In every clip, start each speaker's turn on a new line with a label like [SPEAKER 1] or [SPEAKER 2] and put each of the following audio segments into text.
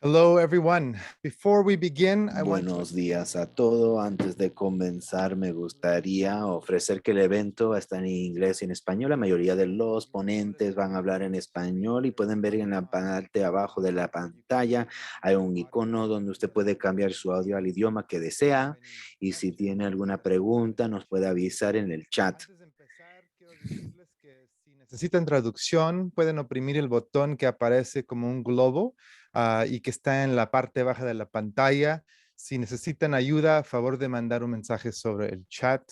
[SPEAKER 1] Hello, everyone. Before we begin, I want
[SPEAKER 2] Buenos días a todos. Antes de comenzar, me gustaría ofrecer que el evento está en inglés y en español. La mayoría de los ponentes van a hablar en español y pueden ver en la parte de abajo de la pantalla hay un icono donde usted puede cambiar su audio al idioma que desea, y si tiene alguna pregunta nos puede avisar en el chat.
[SPEAKER 1] Antes de empezar, quiero decirles que si necesitan traducción, pueden oprimir el botón que aparece como un globo y que está en la parte baja de la pantalla. Si necesitan ayuda, a favor de mandar un mensaje sobre el chat.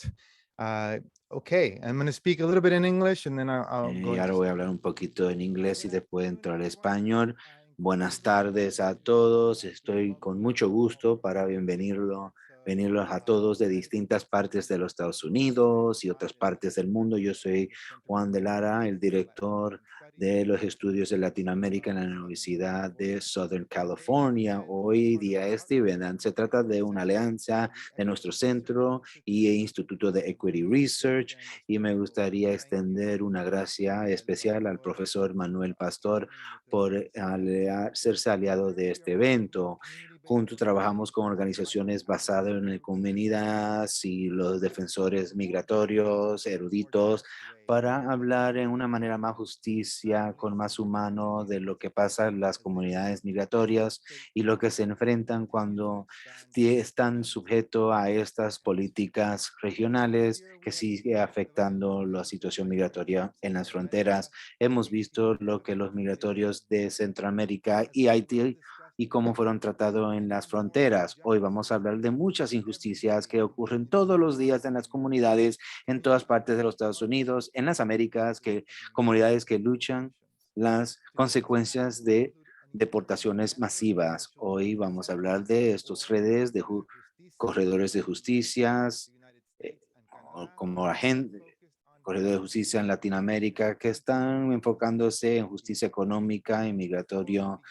[SPEAKER 1] Okay, I'm going to speak a little bit in English and then I'll go
[SPEAKER 2] Y
[SPEAKER 1] into
[SPEAKER 2] ahora voy a hablar un poquito en inglés y después entrar al español. Buenas tardes a todos. Estoy con mucho gusto para venirlos a todos de distintas partes de los Estados Unidos y otras partes del mundo. Yo soy Juan de Lara, el director de los estudios de Latinoamérica en la Universidad de Southern California. Hoy día se trata de una alianza de nuestro centro y Instituto de Equity Research, y me gustaría extender una gracia especial al profesor Manuel Pastor por hacerse aliado de este evento. Juntos trabajamos con organizaciones basadas en la comunidad y los defensores migratorios, eruditos, para hablar en una manera más justicia, con más humano de lo que pasa en las comunidades migratorias y lo que se enfrentan cuando están sujetos a estas políticas regionales que sigue afectando la situación migratoria en las fronteras. Hemos visto lo que los migratorios de Centroamérica y Haití y cómo fueron tratados en las fronteras. Hoy vamos a hablar de muchas injusticias que ocurren todos los días en las comunidades en todas partes de los Estados Unidos, en las Américas, comunidades que luchan las consecuencias de deportaciones masivas. Hoy vamos a hablar de estos redes de corredores de justicias, como corredores de justicia en Latinoamérica, que están enfocándose en justicia económica y migratorio.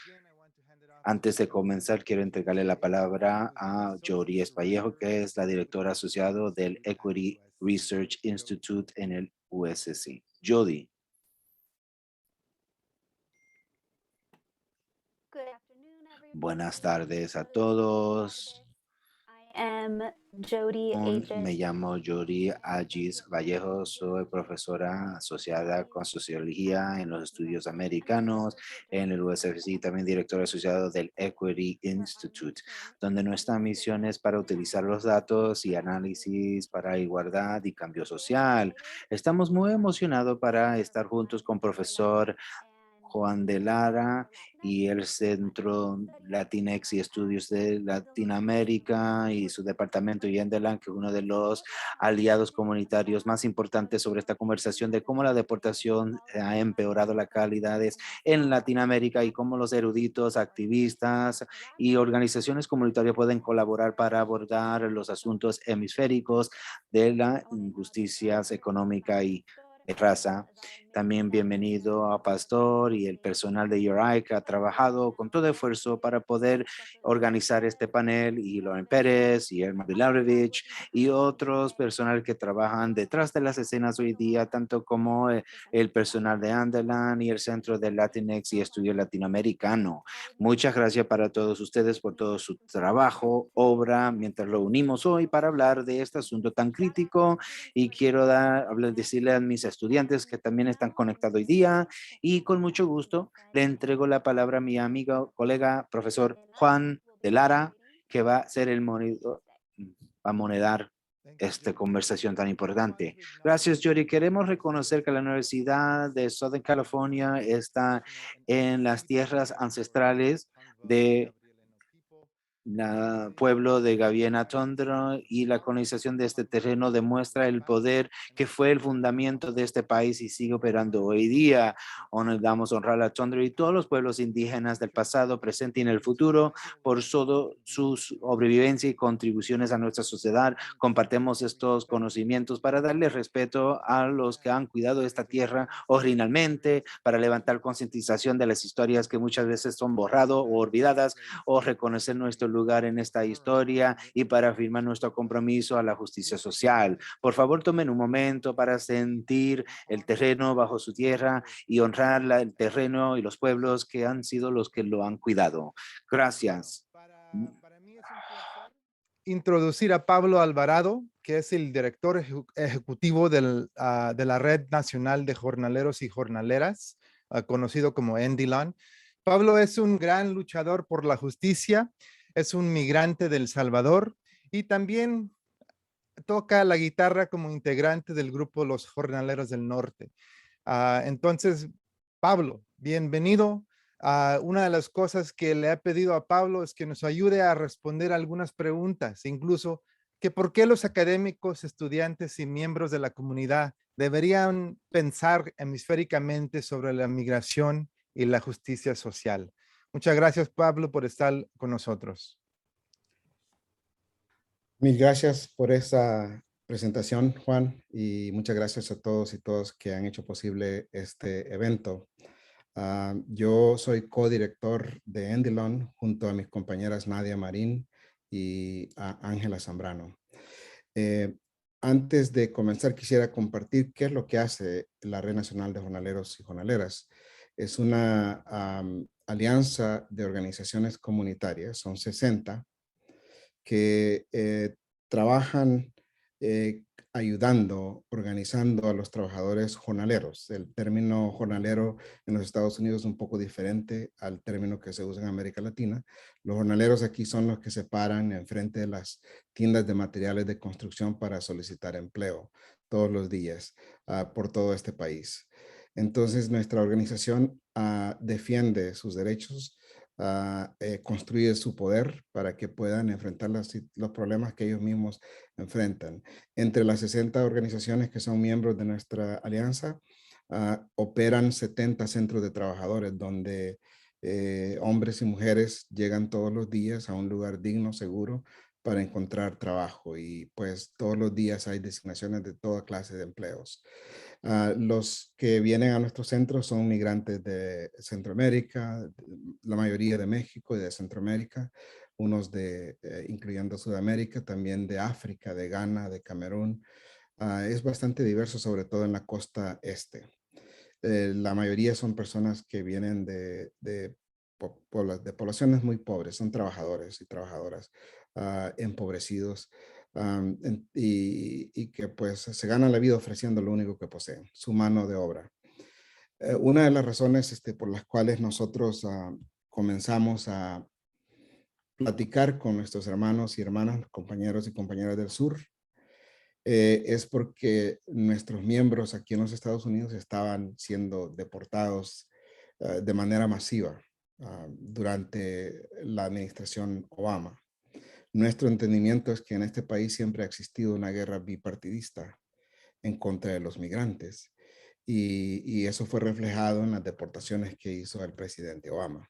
[SPEAKER 2] Antes de comenzar, quiero entregarle la palabra a Jody Espallejo, que es la directora asociada del Equity Research Institute en el USC. Jody. Buenas tardes a todos. Me llamo Jody Agis Vallejo, soy profesora asociada con Sociología en los Estudios Americanos en el USFC, también directora asociada del Equity Institute, donde nuestra misión es para utilizar los datos y análisis para igualdad y cambio social. Estamos muy emocionados para estar juntos con profesor Juan de Lara y el Centro Latinex y Estudios de Latinoamérica y su departamento Yendelan, que es uno de los aliados comunitarios más importantes sobre esta conversación de cómo la deportación ha empeorado la calidad en Latinoamérica y cómo los eruditos, activistas y organizaciones comunitarias pueden colaborar para abordar los asuntos hemisféricos de la injusticia económica y de raza. También bienvenido a Pastor y el personal de URI que ha trabajado con todo esfuerzo para poder organizar este panel, y Lauren Pérez y Elma Vilarovich y otros personal que trabajan detrás de las escenas hoy día, tanto como el personal de Anderland y el Centro de Latinx y Estudio Latinoamericano. Muchas gracias para todos ustedes por todo su trabajo, obra, mientras lo unimos hoy para hablar de este asunto tan crítico. Y quiero decirle a mis estudiantes que también están conectados hoy día, y con mucho gusto le entrego la palabra a mi amigo, colega, profesor Juan de Lara, que va a ser el monitor, va a monedar esta conversación tan importante. Gracias, Jody. Queremos reconocer que la Universidad de Southern California está en las tierras ancestrales de pueblo de Gaviana Tundra, y la colonización de este terreno demuestra el poder que fue el fundamento de este país y sigue operando hoy día. Damos honrar a la Tundra y todos los pueblos indígenas del pasado, presente y en el futuro por todo su sobrevivencia y contribuciones a nuestra sociedad. Compartimos estos conocimientos para darle respeto a los que han cuidado esta tierra originalmente, para levantar concientización de las historias que muchas veces son borradas o olvidadas, o reconocer nuestro lugar en esta historia y para afirmar nuestro compromiso a la justicia social. Por favor, tomen un momento para sentir el terreno bajo su tierra y honrar el terreno y los pueblos que han sido los que lo han cuidado. Gracias.
[SPEAKER 1] Para mí es un placer introducir a Pablo Alvarado, que es el director ejecutivo de la Red Nacional de Jornaleros y Jornaleras, conocido como NDLAN. Pablo es un gran luchador por la justicia, es un migrante del Salvador y también toca la guitarra como integrante del grupo Los Jornaleros del Norte. Entonces, Pablo, bienvenido. Una de las cosas que le he pedido a Pablo es que nos ayude a responder algunas preguntas, incluso que por qué los académicos, estudiantes y miembros de la comunidad deberían pensar hemisféricamente sobre la migración y la justicia social. Muchas gracias, Pablo, por estar con nosotros.
[SPEAKER 3] Mil gracias por esa presentación, Juan, y muchas gracias a todos y todas que han hecho posible este evento. Yo soy codirector de Endilon junto a mis compañeras Nadia Marín y a Ángela Zambrano. Antes de comenzar, quisiera compartir qué es lo que hace la Red Nacional de Jornaleros y Jornaleras. Es una alianza de organizaciones comunitarias, son 60, que trabajan ayudando, organizando a los trabajadores jornaleros. El término jornalero en los Estados Unidos es un poco diferente al término que se usa en América Latina. Los jornaleros aquí son los que se paran enfrente de las tiendas de materiales de construcción para solicitar empleo todos los días por todo este país. Entonces, nuestra organización defiende sus derechos, construye su poder para que puedan enfrentar los problemas que ellos mismos enfrentan. Entre las 60 organizaciones que son miembros de nuestra alianza, operan 70 centros de trabajadores donde hombres y mujeres llegan todos los días a un lugar digno, seguro, para encontrar trabajo, y pues todos los días hay designaciones de toda clase de empleos. Los que vienen a nuestros centros son migrantes de Centroamérica, la mayoría de México y de Centroamérica, unos incluyendo Sudamérica, también de África, de Ghana, de Camerún. Es bastante diverso, sobre todo en la costa este. La mayoría son personas que vienen de poblaciones muy pobres, son trabajadores y trabajadoras empobrecidos, y que pues se ganan la vida ofreciendo lo único que poseen, su mano de obra. Una de las razones por las cuales nosotros comenzamos a platicar con nuestros hermanos y hermanas, compañeros y compañeras del sur, es porque nuestros miembros aquí en los Estados Unidos estaban siendo deportados de manera masiva durante la administración Obama. Nuestro entendimiento es que en este país siempre ha existido una guerra bipartidista en contra de los migrantes y eso fue reflejado en las deportaciones que hizo el presidente Obama.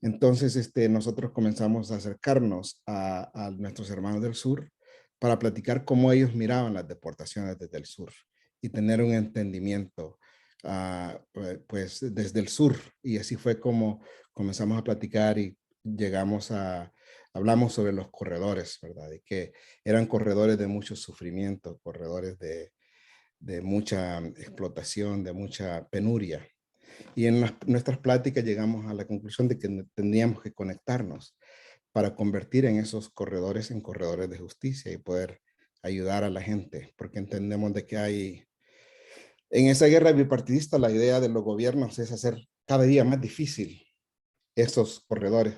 [SPEAKER 3] Entonces, nosotros comenzamos a acercarnos a nuestros hermanos del sur para platicar cómo ellos miraban las deportaciones desde el sur y tener un entendimiento pues desde el sur. Y así fue como comenzamos a platicar y hablamos sobre los corredores, ¿verdad? Y que eran corredores de mucho sufrimiento, corredores de mucha explotación, de mucha penuria. Y en nuestras pláticas llegamos a la conclusión de que tendríamos que conectarnos para convertir en esos corredores en corredores de justicia y poder ayudar a la gente, porque entendemos de que en esa guerra bipartidista, la idea de los gobiernos es hacer cada día más difícil esos corredores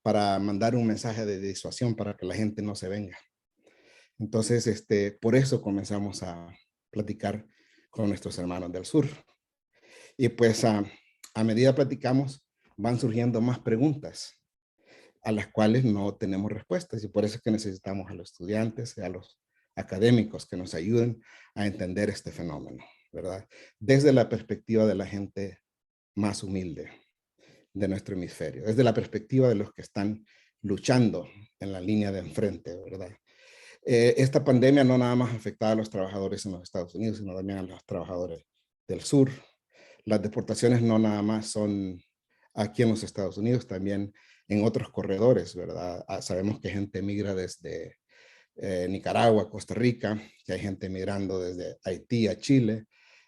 [SPEAKER 3] para mandar un mensaje de disuasión para que la gente no se venga. Entonces, por eso comenzamos a platicar con nuestros hermanos del sur. Y pues a medida platicamos, van surgiendo más preguntas a las cuales no tenemos respuestas y por eso es que necesitamos a los estudiantes y a los académicos que nos ayuden a entender este fenómeno, ¿verdad? Desde la perspectiva de la gente más humilde de nuestro hemisferio, desde la perspectiva de los que están luchando en la línea de enfrente, ¿verdad? Esta pandemia no nada más afectaba a los trabajadores en los Estados Unidos, sino también a los trabajadores del sur. Las deportaciones no nada más son aquí en los Estados Unidos, también en otros corredores, ¿verdad? Sabemos que gente migra desde Nicaragua, Costa Rica, que hay gente migrando desde Haití a Chile,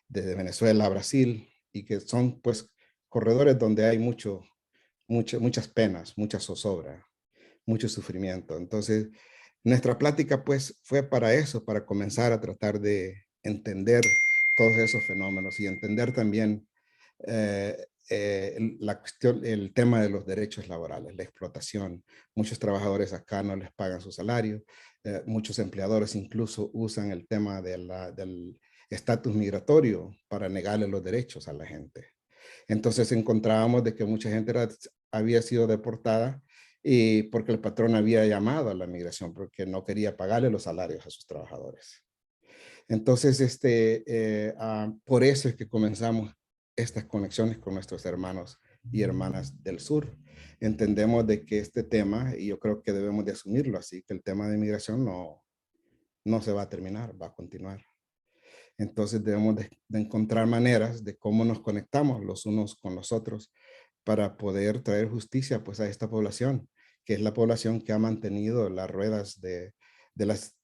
[SPEAKER 3] desde Venezuela a Brasil, y que son pues corredores donde hay muchas penas, mucha zozobra, mucho sufrimiento. Entonces, nuestra plática pues fue para eso, para comenzar a tratar de entender todos esos fenómenos y entender también la cuestión, el tema de los derechos laborales, la explotación. Muchos trabajadores acá no les pagan su salario, muchos empleadores incluso usan el tema del estatus migratorio para negarle los derechos a la gente. Entonces encontrábamos de que mucha gente había sido deportada y porque el patrón había llamado a la migración porque no quería pagarle los salarios a sus trabajadores. Entonces, por eso es que comenzamos estas conexiones con nuestros hermanos y hermanas del sur. Entendemos de que este tema, y yo creo que debemos de asumirlo así, que el tema de migración no se va a terminar, va a continuar. Entonces debemos de encontrar maneras de cómo nos conectamos los unos con los otros para poder traer justicia pues a esta población, que es la población que ha mantenido las ruedas de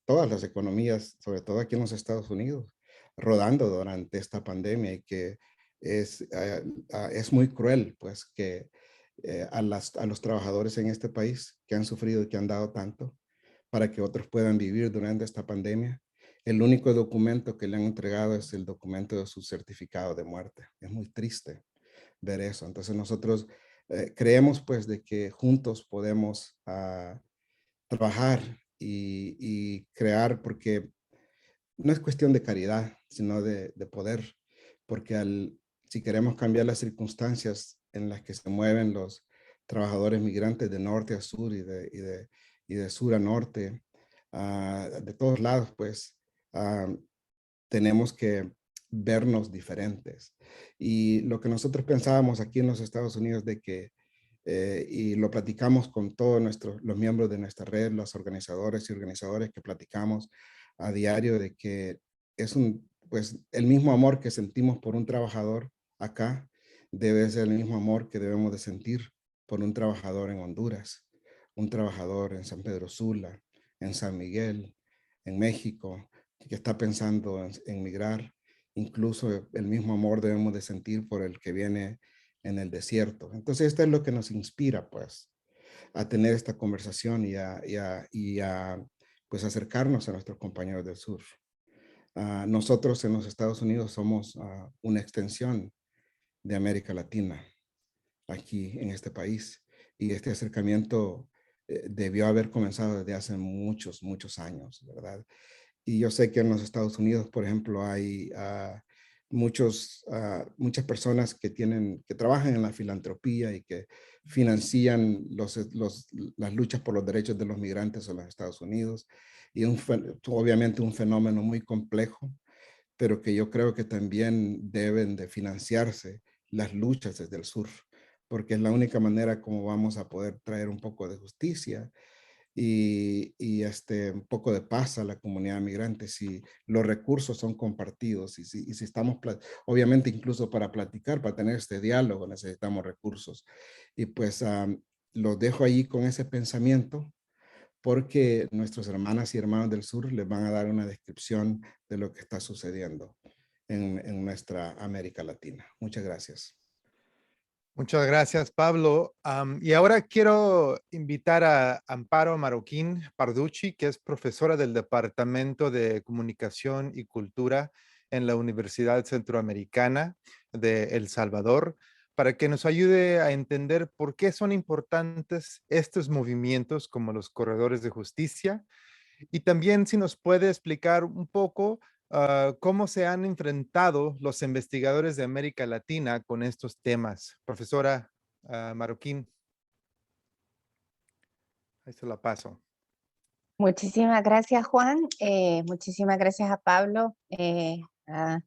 [SPEAKER 3] todas las economías, sobre todo aquí en los Estados Unidos, rodando durante esta pandemia y que es muy cruel pues que a los trabajadores en este país que han sufrido y que han dado tanto para que otros puedan vivir durante esta pandemia. El único documento que le han entregado es el documento de su certificado de muerte. Es muy triste ver eso. Entonces nosotros creemos pues de que juntos podemos trabajar y crear, porque no es cuestión de caridad, sino de poder, porque si queremos cambiar las circunstancias en las que se mueven los trabajadores migrantes de norte a sur y de sur a norte, de todos lados, pues tenemos que vernos diferentes. Y lo que nosotros pensábamos aquí en los Estados Unidos de que, y lo platicamos con todos los miembros de nuestra red, los organizadores y organizadores que platicamos a diario de que pues el mismo amor que sentimos por un trabajador acá debe ser el mismo amor que debemos de sentir por un trabajador en Honduras, un trabajador en San Pedro Sula, en San Miguel, en México, que está pensando en migrar. Incluso el mismo amor debemos de sentir por el que viene en el desierto. Entonces, esto es lo que nos inspira, pues, a tener esta conversación y a pues, acercarnos a nuestros compañeros del sur. Nosotros en los Estados Unidos somos una extensión de América Latina aquí en este país y este acercamiento debió haber comenzado desde hace muchos años, ¿verdad? Y yo sé que en los Estados Unidos, por ejemplo, hay muchas personas que trabajan en la filantropía y que financian las luchas por los derechos de los migrantes en los Estados Unidos. Y obviamente un fenómeno muy complejo, pero que yo creo que también deben de financiarse las luchas desde el sur, porque es la única manera como vamos a poder traer un poco de justicia y un poco de paz a la comunidad migrante si los recursos son compartidos y si estamos, obviamente incluso para platicar, para tener este diálogo necesitamos recursos. Y pues los dejo ahí con ese pensamiento porque nuestras hermanas y hermanos del sur les van a dar una descripción de lo que está sucediendo en nuestra América Latina. Muchas gracias.
[SPEAKER 1] Muchas gracias, Pablo. Y ahora quiero invitar a Amparo Marroquín Parducci, que es profesora del Departamento de Comunicación y Cultura en la Universidad Centroamericana de El Salvador, para que nos ayude a entender por qué son importantes estos movimientos como los corredores de justicia. Y también si nos puede explicar un poco cómo se han enfrentado los investigadores de América Latina con estos temas. Profesora Marroquín, ahí se la paso.
[SPEAKER 4] Muchísimas gracias, Juan. Muchísimas gracias a Pablo, a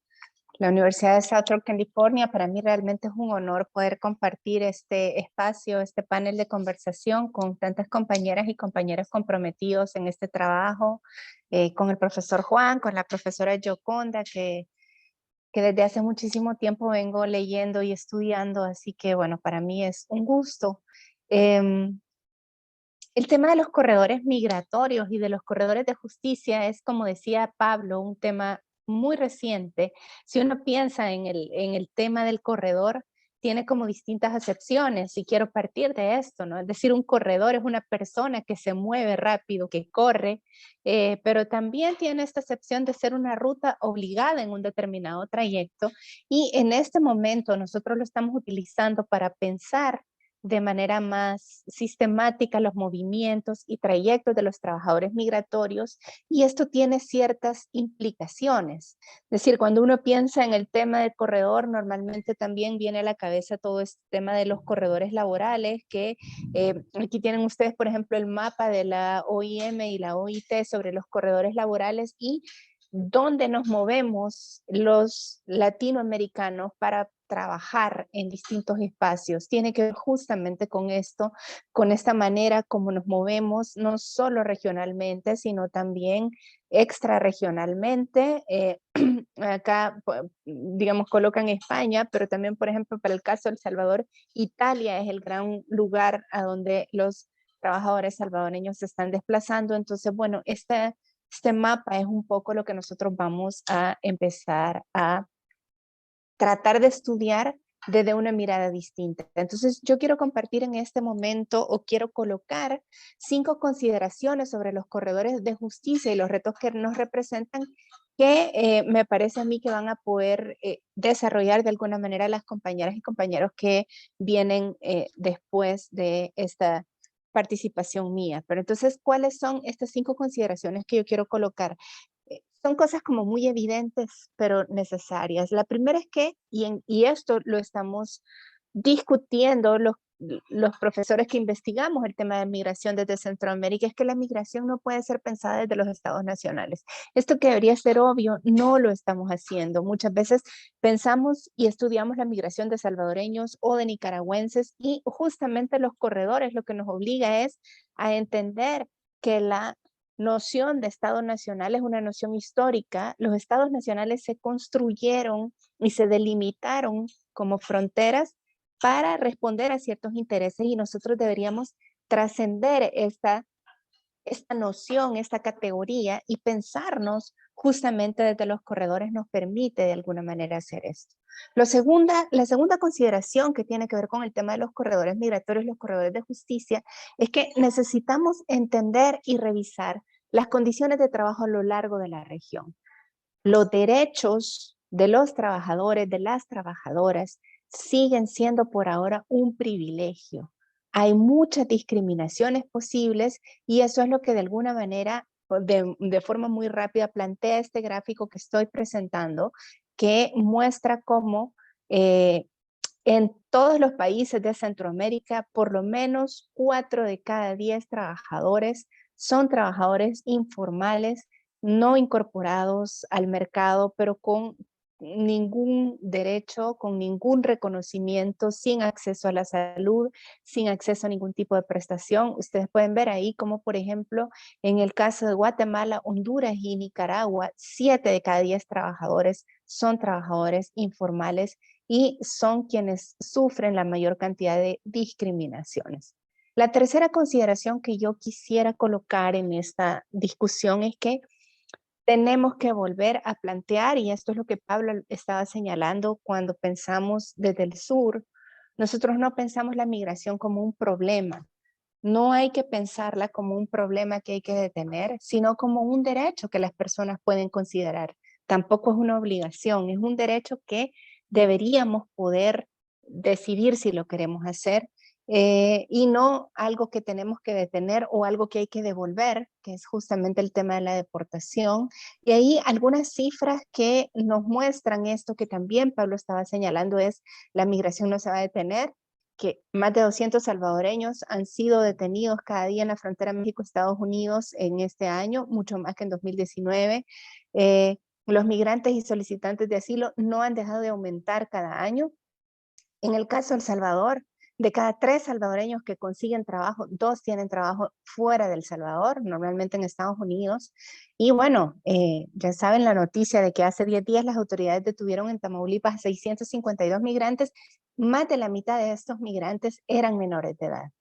[SPEAKER 4] la Universidad de Southern California. Para mí realmente es un honor poder compartir este espacio, este panel de conversación con tantas compañeras y compañeros comprometidos en este trabajo, con el profesor Juan, con la profesora Yoconda, que desde hace muchísimo tiempo vengo leyendo y estudiando, así que bueno, para mí es un gusto. El tema de los corredores migratorios y de los corredores de justicia es, como decía Pablo, un tema muy reciente. Si uno piensa en el tema del corredor, tiene como distintas acepciones y quiero partir de esto, ¿no? Es decir, un corredor es una persona que se mueve rápido, que corre, pero también tiene esta acepción de ser una ruta obligada en un determinado trayecto y en este momento nosotros lo estamos utilizando para pensar de manera más sistemática los movimientos y trayectos de los trabajadores migratorios y esto tiene ciertas implicaciones. Es decir, cuando uno piensa en el tema del corredor, normalmente también viene a la cabeza todo este tema de los corredores laborales que aquí tienen ustedes, por ejemplo, el mapa de la OIM y la OIT sobre los corredores laborales y dónde nos movemos los latinoamericanos para trabajar en distintos espacios. Tiene que ver justamente con esto, con esta manera como nos movemos, no solo regionalmente, sino también extrarregionalmente. Acá, digamos, colocan España, pero también, por ejemplo, para el caso de El Salvador, Italia es el gran lugar a donde los trabajadores salvadoreños se están desplazando. Entonces, bueno, este mapa es un poco lo que nosotros vamos a empezar a tratar de estudiar desde una mirada distinta. Entonces, yo quiero compartir en este momento o quiero colocar 5 consideraciones sobre los corredores de justicia y los retos que nos representan que me parece a mí que van a poder desarrollar de alguna manera las compañeras y compañeros que vienen después de esta participación mía. Pero entonces, ¿cuáles son estas 5 consideraciones que yo quiero colocar? Son cosas como muy evidentes, pero necesarias. La primera es que, y esto lo estamos discutiendo los profesores que investigamos el tema de migración desde Centroamérica, es que la migración no puede ser pensada desde los estados nacionales. Esto que debería ser obvio, no lo estamos haciendo. Muchas veces pensamos y estudiamos la migración de salvadoreños o de nicaragüenses y justamente los corredores lo que nos obliga es a entender que la noción de Estado Nacional es una noción histórica. Los Estados Nacionales se construyeron y se delimitaron como fronteras para responder a ciertos intereses y nosotros deberíamos trascender esta noción, esta categoría y pensarnos justamente desde los corredores nos permite de alguna manera hacer esto. La segunda consideración que tiene que ver con el tema de los corredores migratorios, los corredores de justicia, es que necesitamos entender y revisar las condiciones de trabajo a lo largo de la región. Los derechos de los trabajadores, de las trabajadoras, siguen siendo por ahora un privilegio. Hay muchas discriminaciones posibles y eso es lo que de alguna manera, de forma muy rápida, plantea este gráfico que estoy presentando, que muestra cómo en todos los países de Centroamérica, por lo menos 4 de cada 10 trabajadores son trabajadores informales, no incorporados al mercado, pero con ningún derecho, con ningún reconocimiento, sin acceso a la salud, sin acceso a ningún tipo de prestación. Ustedes pueden ver ahí como, por ejemplo, en el caso de Guatemala, Honduras y Nicaragua, 7 de cada 10 trabajadores son trabajadores informales y son quienes sufren la mayor cantidad de discriminaciones. La tercera consideración que yo quisiera colocar en esta discusión es que tenemos que volver a plantear, y esto es lo que Pablo estaba señalando cuando pensamos desde el sur, nosotros no pensamos la migración como un problema. No hay que pensarla como un problema que hay que detener, sino como un derecho que las personas pueden considerar. Tampoco es una obligación, es un derecho que deberíamos poder decidir si lo queremos hacer, y no algo que tenemos que detener o algo que hay que devolver, que es justamente el tema de la deportación. Y ahí algunas cifras que nos muestran esto que también Pablo estaba señalando es la migración no se va a detener, que más de 200 salvadoreños han sido detenidos cada día en la frontera México-Estados Unidos en este año, mucho más que en 2019. Los migrantes y solicitantes de asilo no han dejado de aumentar cada año. En el caso de El Salvador, de cada 3 salvadoreños que consiguen trabajo, 2 tienen trabajo fuera del Salvador, normalmente en Estados Unidos. Y bueno, ya saben la noticia de que hace 10 días las autoridades detuvieron en Tamaulipas a 652 migrantes. Más de la mitad de estos migrantes eran menores de edad.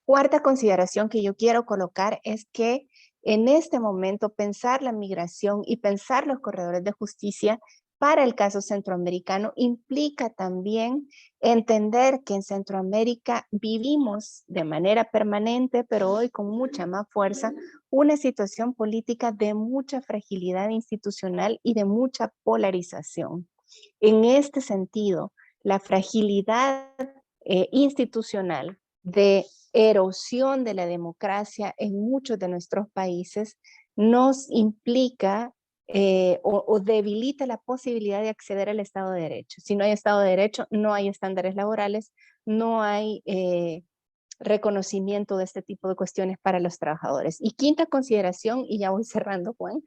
[SPEAKER 4] Cuarta consideración que yo quiero colocar es que en este momento pensar la migración y pensar los corredores de justicia para el caso centroamericano implica también entender que en Centroamérica vivimos de manera permanente, pero hoy con mucha más fuerza, una situación política de mucha fragilidad institucional y de mucha polarización. En este sentido, la fragilidad institucional de erosión de la democracia en muchos de nuestros países nos implica o debilita la posibilidad de acceder al Estado de Derecho. Si no hay Estado de Derecho, no hay estándares laborales, no hay reconocimiento de este tipo de cuestiones para los trabajadores. Y quinta consideración, y ya voy cerrando, Juan,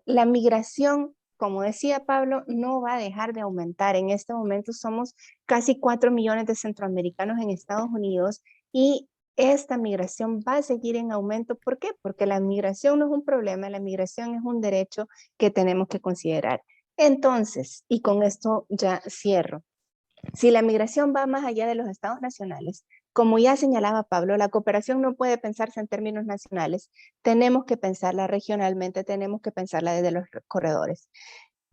[SPEAKER 4] la migración, como decía Pablo, no va a dejar de aumentar. En este momento somos casi 4 millones de centroamericanos en Estados Unidos y esta migración va a seguir en aumento. ¿Por qué? Porque la migración no es un problema, la migración es un derecho que tenemos que considerar. Entonces, y con esto ya cierro, si la migración va más allá de los estados nacionales, como ya señalaba Pablo, la cooperación no puede pensarse en términos nacionales, tenemos que pensarla regionalmente, tenemos que pensarla desde los corredores.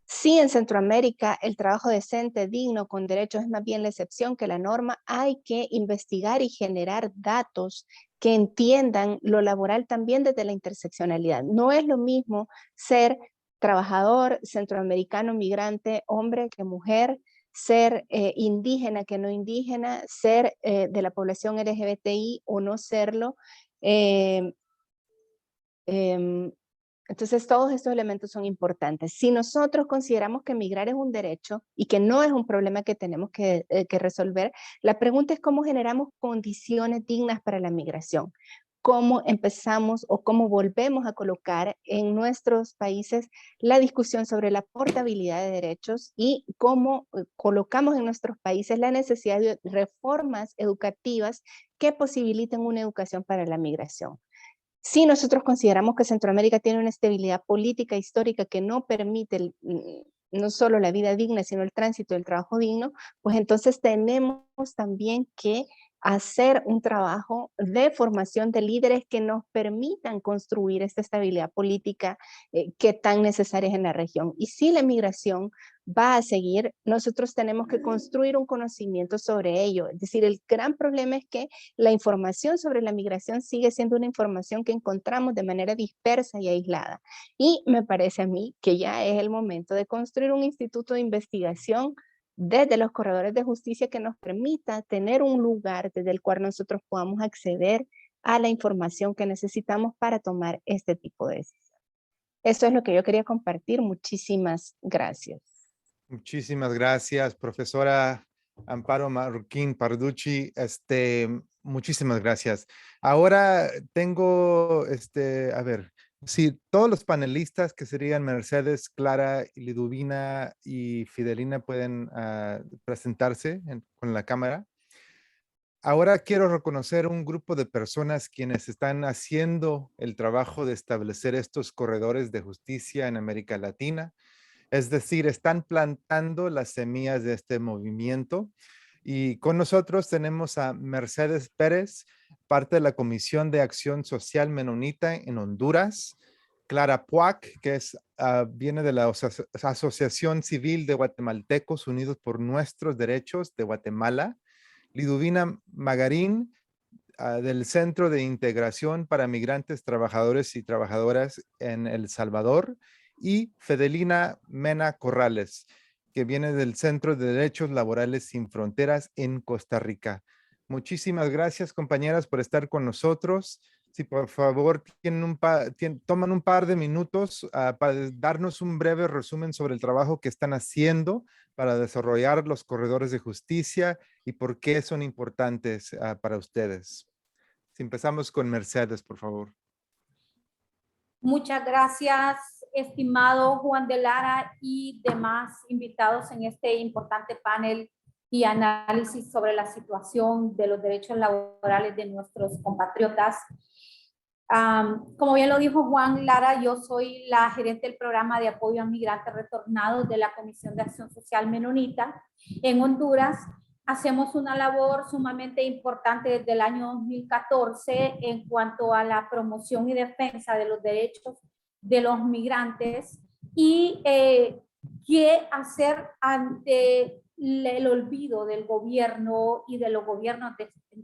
[SPEAKER 4] Si en Centroamérica el trabajo decente, digno, con derechos es más bien la excepción que la norma, hay que investigar y generar datos que entiendan lo laboral también desde la interseccionalidad. No es lo mismo ser trabajador centroamericano, migrante, hombre que mujer, ser indígena que no indígena, ser de la población LGBTI o no serlo. Eh, eh, entonces, todos estos elementos son importantes. Si nosotros consideramos que migrar es un derecho y que no es un problema que tenemos que resolver, la pregunta es cómo generamos condiciones dignas para la migración. Cómo empezamos o cómo volvemos a colocar en nuestros países la discusión sobre la portabilidad de derechos y cómo colocamos en nuestros países la necesidad de reformas educativas que posibiliten una educación para la migración. Si nosotros consideramos que Centroamérica tiene una estabilidad política histórica que no permite no solo la vida digna, sino el tránsito del trabajo digno, pues entonces tenemos también que hacer un trabajo de formación de líderes que nos permitan construir esta estabilidad política que tan necesaria es en la región. Y si la migración va a seguir, nosotros tenemos que construir un conocimiento sobre ello. Es decir, el gran problema es que la información sobre la migración sigue siendo una información que encontramos de manera dispersa y aislada. Y me parece a mí que ya es el momento de construir un instituto de investigación desde los corredores de justicia que nos permita tener un lugar desde el cual nosotros podamos acceder a la información que necesitamos para tomar este tipo de decisiones. Eso es lo que yo quería compartir. Muchísimas gracias.
[SPEAKER 1] Muchísimas gracias, profesora Amparo Marroquín Parducci. Muchísimas gracias. Ahora tengo, a ver, sí, todos los panelistas que serían Mercedes, Clara, Liduvina y Fidelina pueden presentarse con la cámara. Ahora quiero reconocer un grupo de personas quienes están haciendo el trabajo de establecer estos corredores de justicia en América Latina. Es decir, están plantando las semillas de este movimiento. Y con nosotros tenemos a Mercedes Pérez, parte de la Comisión de Acción Social Menonita en Honduras. Clara Puac, que viene de la Asociación Civil de Guatemaltecos Unidos por Nuestros Derechos de Guatemala. Liduvina Magarín, del Centro de Integración para Migrantes, Trabajadores y Trabajadoras en El Salvador, y Fidelina Mena Corrales, que viene del Centro de Derechos Laborales Sin Fronteras en Costa Rica. Muchísimas gracias, compañeras, por estar con nosotros. Si por favor toman un par de minutos para darnos un breve resumen sobre el trabajo que están haciendo para desarrollar los corredores de justicia y por qué son importantes para ustedes. Si empezamos con Mercedes, por favor.
[SPEAKER 5] Muchas gracias, estimado Juan de Lara y demás invitados en este importante panel y análisis sobre la situación de los derechos laborales de nuestros compatriotas. Como bien lo dijo Juan Lara, yo soy la gerente del programa de apoyo a migrantes retornados de la Comisión de Acción Social Menonita en Honduras. Hacemos una labor sumamente importante desde el año 2014 en cuanto a la promoción y defensa de los derechos de los migrantes y qué hacer ante el olvido del gobierno y de los gobiernos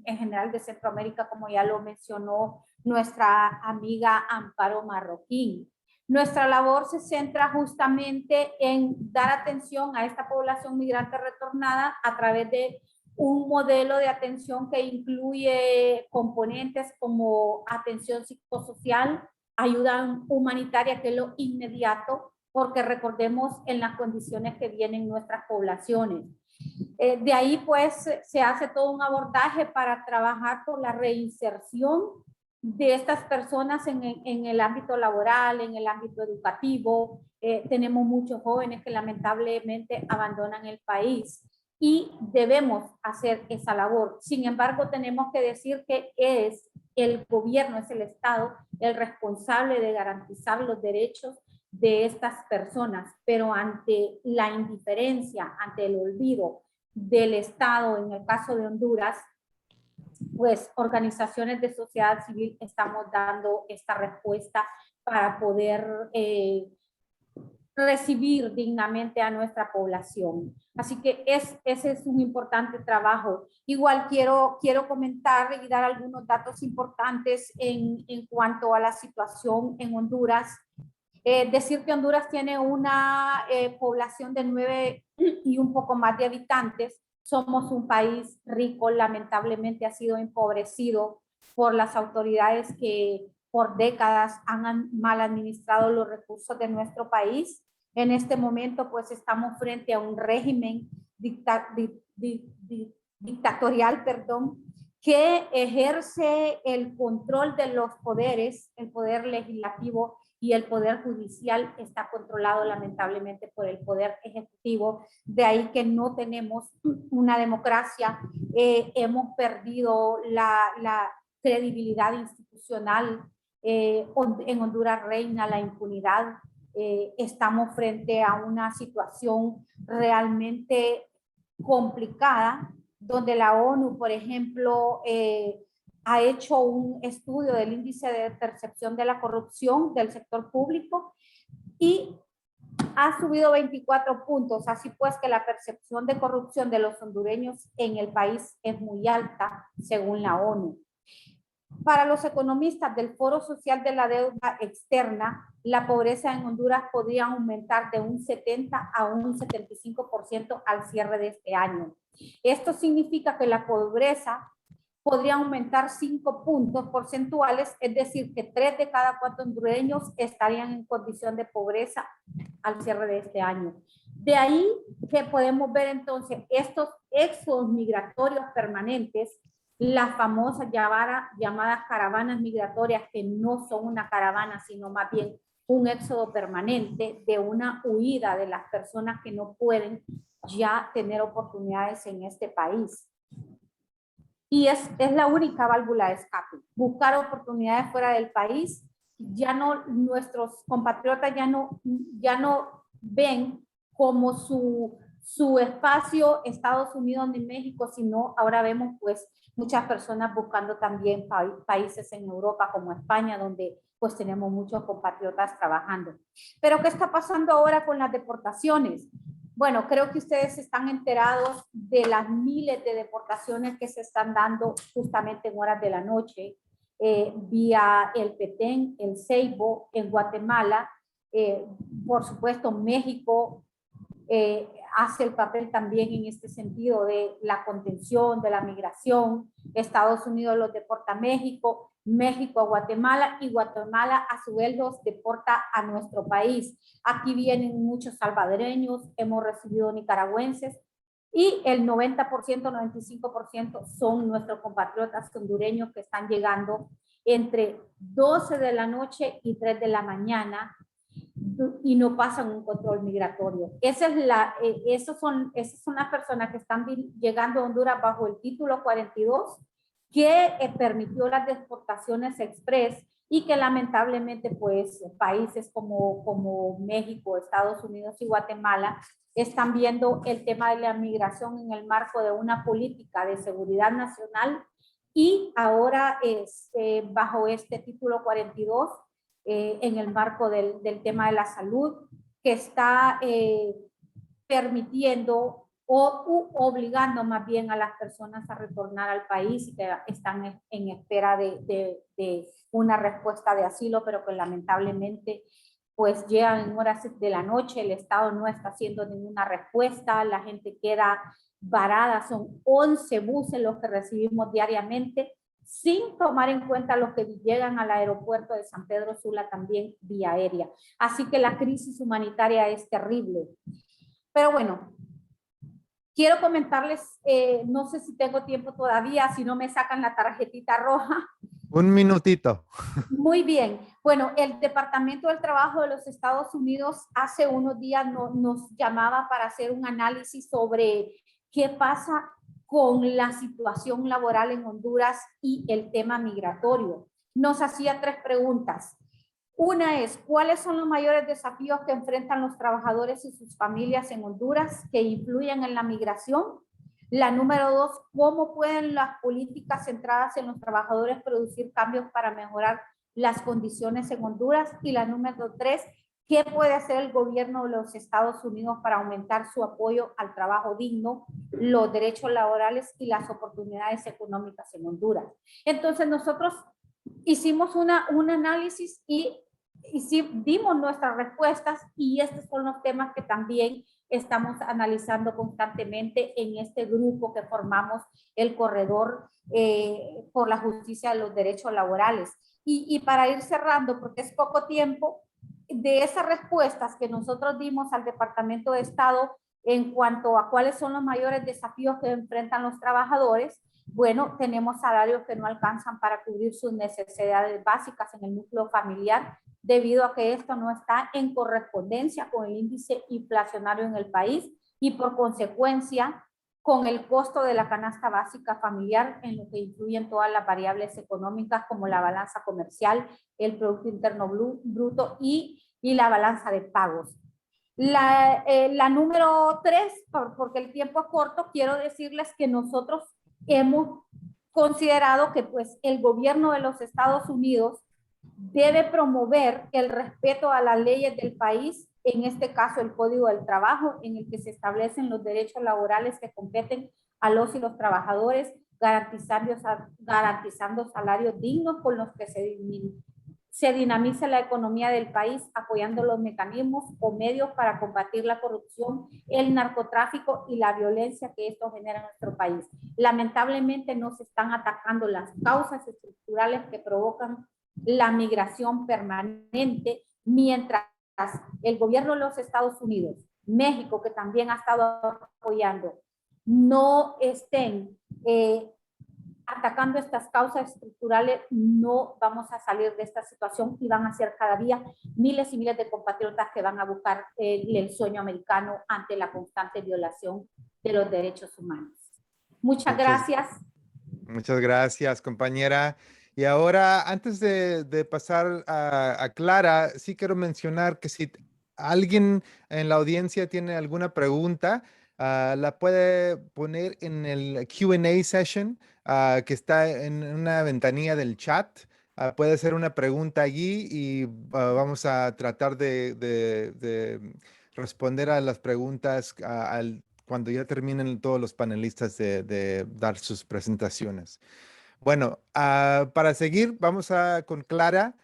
[SPEAKER 5] en general de Centroamérica, como ya lo mencionó nuestra amiga Amparo Marroquín. Nuestra labor se centra justamente en dar atención a esta población migrante retornada a través de un modelo de atención que incluye componentes como atención psicosocial, ayuda humanitaria, que es lo inmediato, porque recordemos en las condiciones que vienen nuestras poblaciones. De ahí pues se hace todo un abordaje para trabajar por la reinserción de estas personas en el ámbito laboral, en el ámbito educativo. Tenemos muchos jóvenes que lamentablemente abandonan el país y debemos hacer esa labor. Sin embargo, tenemos que decir que es el gobierno, es el Estado, el responsable de garantizar los derechos de estas personas, pero ante la indiferencia, ante el olvido del Estado, en el caso de Honduras, pues organizaciones de sociedad civil estamos dando esta respuesta para poder recibir dignamente a nuestra población. Así que ese es un importante trabajo. Igual quiero comentar y dar algunos datos importantes en cuanto a la situación en Honduras. Decir que Honduras tiene una población de 9 y un poco más de habitantes. Somos un país rico, lamentablemente ha sido empobrecido por las autoridades que por décadas han mal administrado los recursos de nuestro país. En este momento pues estamos frente a un régimen dictatorial, que ejerce el control de los poderes, el poder legislativo y el poder judicial está controlado lamentablemente por el poder ejecutivo. De ahí que no tenemos una democracia, hemos perdido la credibilidad institucional, en Honduras reina la impunidad, estamos frente a una situación realmente complicada, donde la ONU, por ejemplo, ha hecho un estudio del índice de percepción de la corrupción del sector público y ha subido 24 puntos, así pues que la percepción de corrupción de los hondureños en el país es muy alta, según la ONU. Para los economistas del Foro Social de la Deuda Externa, la pobreza en Honduras podría aumentar de un 70 a un 75% al cierre de este año. Esto significa que la pobreza podría aumentar 5 puntos porcentuales, es decir, que 3 de cada 4 hondureños estarían en condición de pobreza al cierre de este año. De ahí que podemos ver entonces estos éxodos migratorios permanentes, las famosas llamadas caravanas migratorias, que no son una caravana, sino más bien un éxodo permanente de una huida de las personas que no pueden ya tener oportunidades en este país. Y es la única válvula de escape, buscar oportunidades fuera del país. Ya no, nuestros compatriotas ya no ven como su espacio Estados Unidos ni México, sino ahora vemos pues muchas personas buscando también países en Europa como España, donde pues tenemos muchos compatriotas trabajando. Pero ¿qué está pasando ahora con las deportaciones? Bueno, creo que ustedes están enterados de las miles de deportaciones que se están dando justamente en horas de la noche, vía el Petén, el Ceibo, en Guatemala, por supuesto México hace el papel también en este sentido de la contención, de la migración. Estados Unidos los deporta a México, México a Guatemala y Guatemala a su vez los deporta a nuestro país. Aquí vienen muchos salvadoreños, hemos recibido nicaragüenses y el 90%, 95% son nuestros compatriotas hondureños que están llegando entre 12 de la noche y 3 de la mañana y no pasan un control migratorio. Esas son las personas que están llegando a Honduras bajo el título 42, que permitió las deportaciones express y que lamentablemente pues países como México, Estados Unidos y Guatemala están viendo el tema de la migración en el marco de una política de seguridad nacional y ahora bajo este título 42 en el marco del tema de la salud, que está permitiendo o obligando más bien a las personas a retornar al país y que están en espera de una respuesta de asilo, pero que lamentablemente pues llegan en horas de la noche, el Estado no está haciendo ninguna respuesta, la gente queda varada, son 11 buses los que recibimos diariamente, sin tomar en cuenta los que llegan al aeropuerto de San Pedro Sula también vía aérea. Así que la crisis humanitaria es terrible. Pero bueno, quiero comentarles, no sé si tengo tiempo todavía, si no me sacan la tarjetita roja.
[SPEAKER 1] Un minutito.
[SPEAKER 5] Muy bien. Bueno, el Departamento del Trabajo de los Estados Unidos hace unos días nos llamaba para hacer un análisis sobre qué pasa con la situación laboral en Honduras y el tema migratorio. Nos hacía 3 preguntas. Una es, ¿cuáles son los mayores desafíos que enfrentan los trabajadores y sus familias en Honduras que influyen en la migración? La número 2, ¿cómo pueden las políticas centradas en los trabajadores producir cambios para mejorar las condiciones en Honduras? Y la número 3, ¿qué puede hacer el gobierno de los Estados Unidos para aumentar su apoyo al trabajo digno, los derechos laborales y las oportunidades económicas en Honduras? Entonces nosotros hicimos un análisis y dimos nuestras respuestas y estos son los temas que también estamos analizando constantemente en este grupo que formamos, el Corredor por la Justicia de los Derechos Laborales. Y para ir cerrando, porque es poco tiempo, de esas respuestas que nosotros dimos al Departamento de Estado en cuanto a cuáles son los mayores desafíos que enfrentan los trabajadores, bueno, tenemos salarios que no alcanzan para cubrir sus necesidades básicas en el núcleo familiar, debido a que esto no está en correspondencia con el índice inflacionario en el país y por consecuencia con el costo de la canasta básica familiar, en lo que influyen todas las variables económicas como la balanza comercial, el Producto Interno Bruto y la balanza de pagos. La número 3, porque el tiempo es corto, quiero decirles que nosotros hemos considerado que pues el gobierno de los Estados Unidos debe promover el respeto a las leyes del país, en este caso el Código del Trabajo, en el que se establecen los derechos laborales que competen a los y los trabajadores, garantizando salarios dignos con los que se se dinamice la economía del país apoyando los mecanismos o medios para combatir la corrupción, el narcotráfico y la violencia que esto genera en nuestro país. Lamentablemente no se están atacando las causas estructurales que provocan la migración permanente, mientras el gobierno de los Estados Unidos, México, que también ha estado apoyando, no estén atacando estas causas estructurales, no vamos a salir de esta situación y van a ser cada día miles y miles de compatriotas que van a buscar el sueño americano ante la constante violación de los derechos humanos. Muchas gracias.
[SPEAKER 1] Muchas gracias, compañera. Y ahora, antes de pasar a Clara, sí quiero mencionar que si alguien en la audiencia tiene alguna pregunta, la puede poner en el Q&A session que está en una ventanilla del chat. Puede hacer una pregunta allí y vamos a tratar de responder a las preguntas cuando ya terminen todos los panelistas de dar sus presentaciones. Bueno, para seguir, vamos con Clara.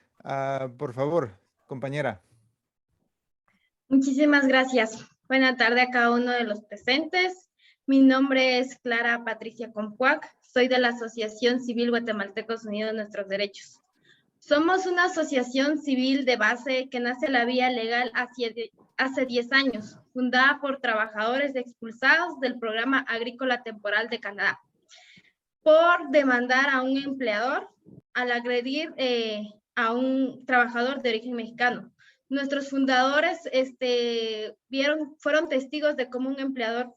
[SPEAKER 1] Por favor, compañera.
[SPEAKER 6] Muchísimas gracias. Buena tarde a cada uno de los presentes. Mi nombre es Clara Patricia Compuac. Soy de la Asociación Civil Guatemaltecos Unidos Nuestros Derechos. Somos una asociación civil de base que nace la vía legal hace 10 años, fundada por trabajadores expulsados del Programa Agrícola Temporal de Canadá, por demandar a un empleador al agredir a un trabajador de origen mexicano. Nuestros fundadores fueron testigos de cómo un empleador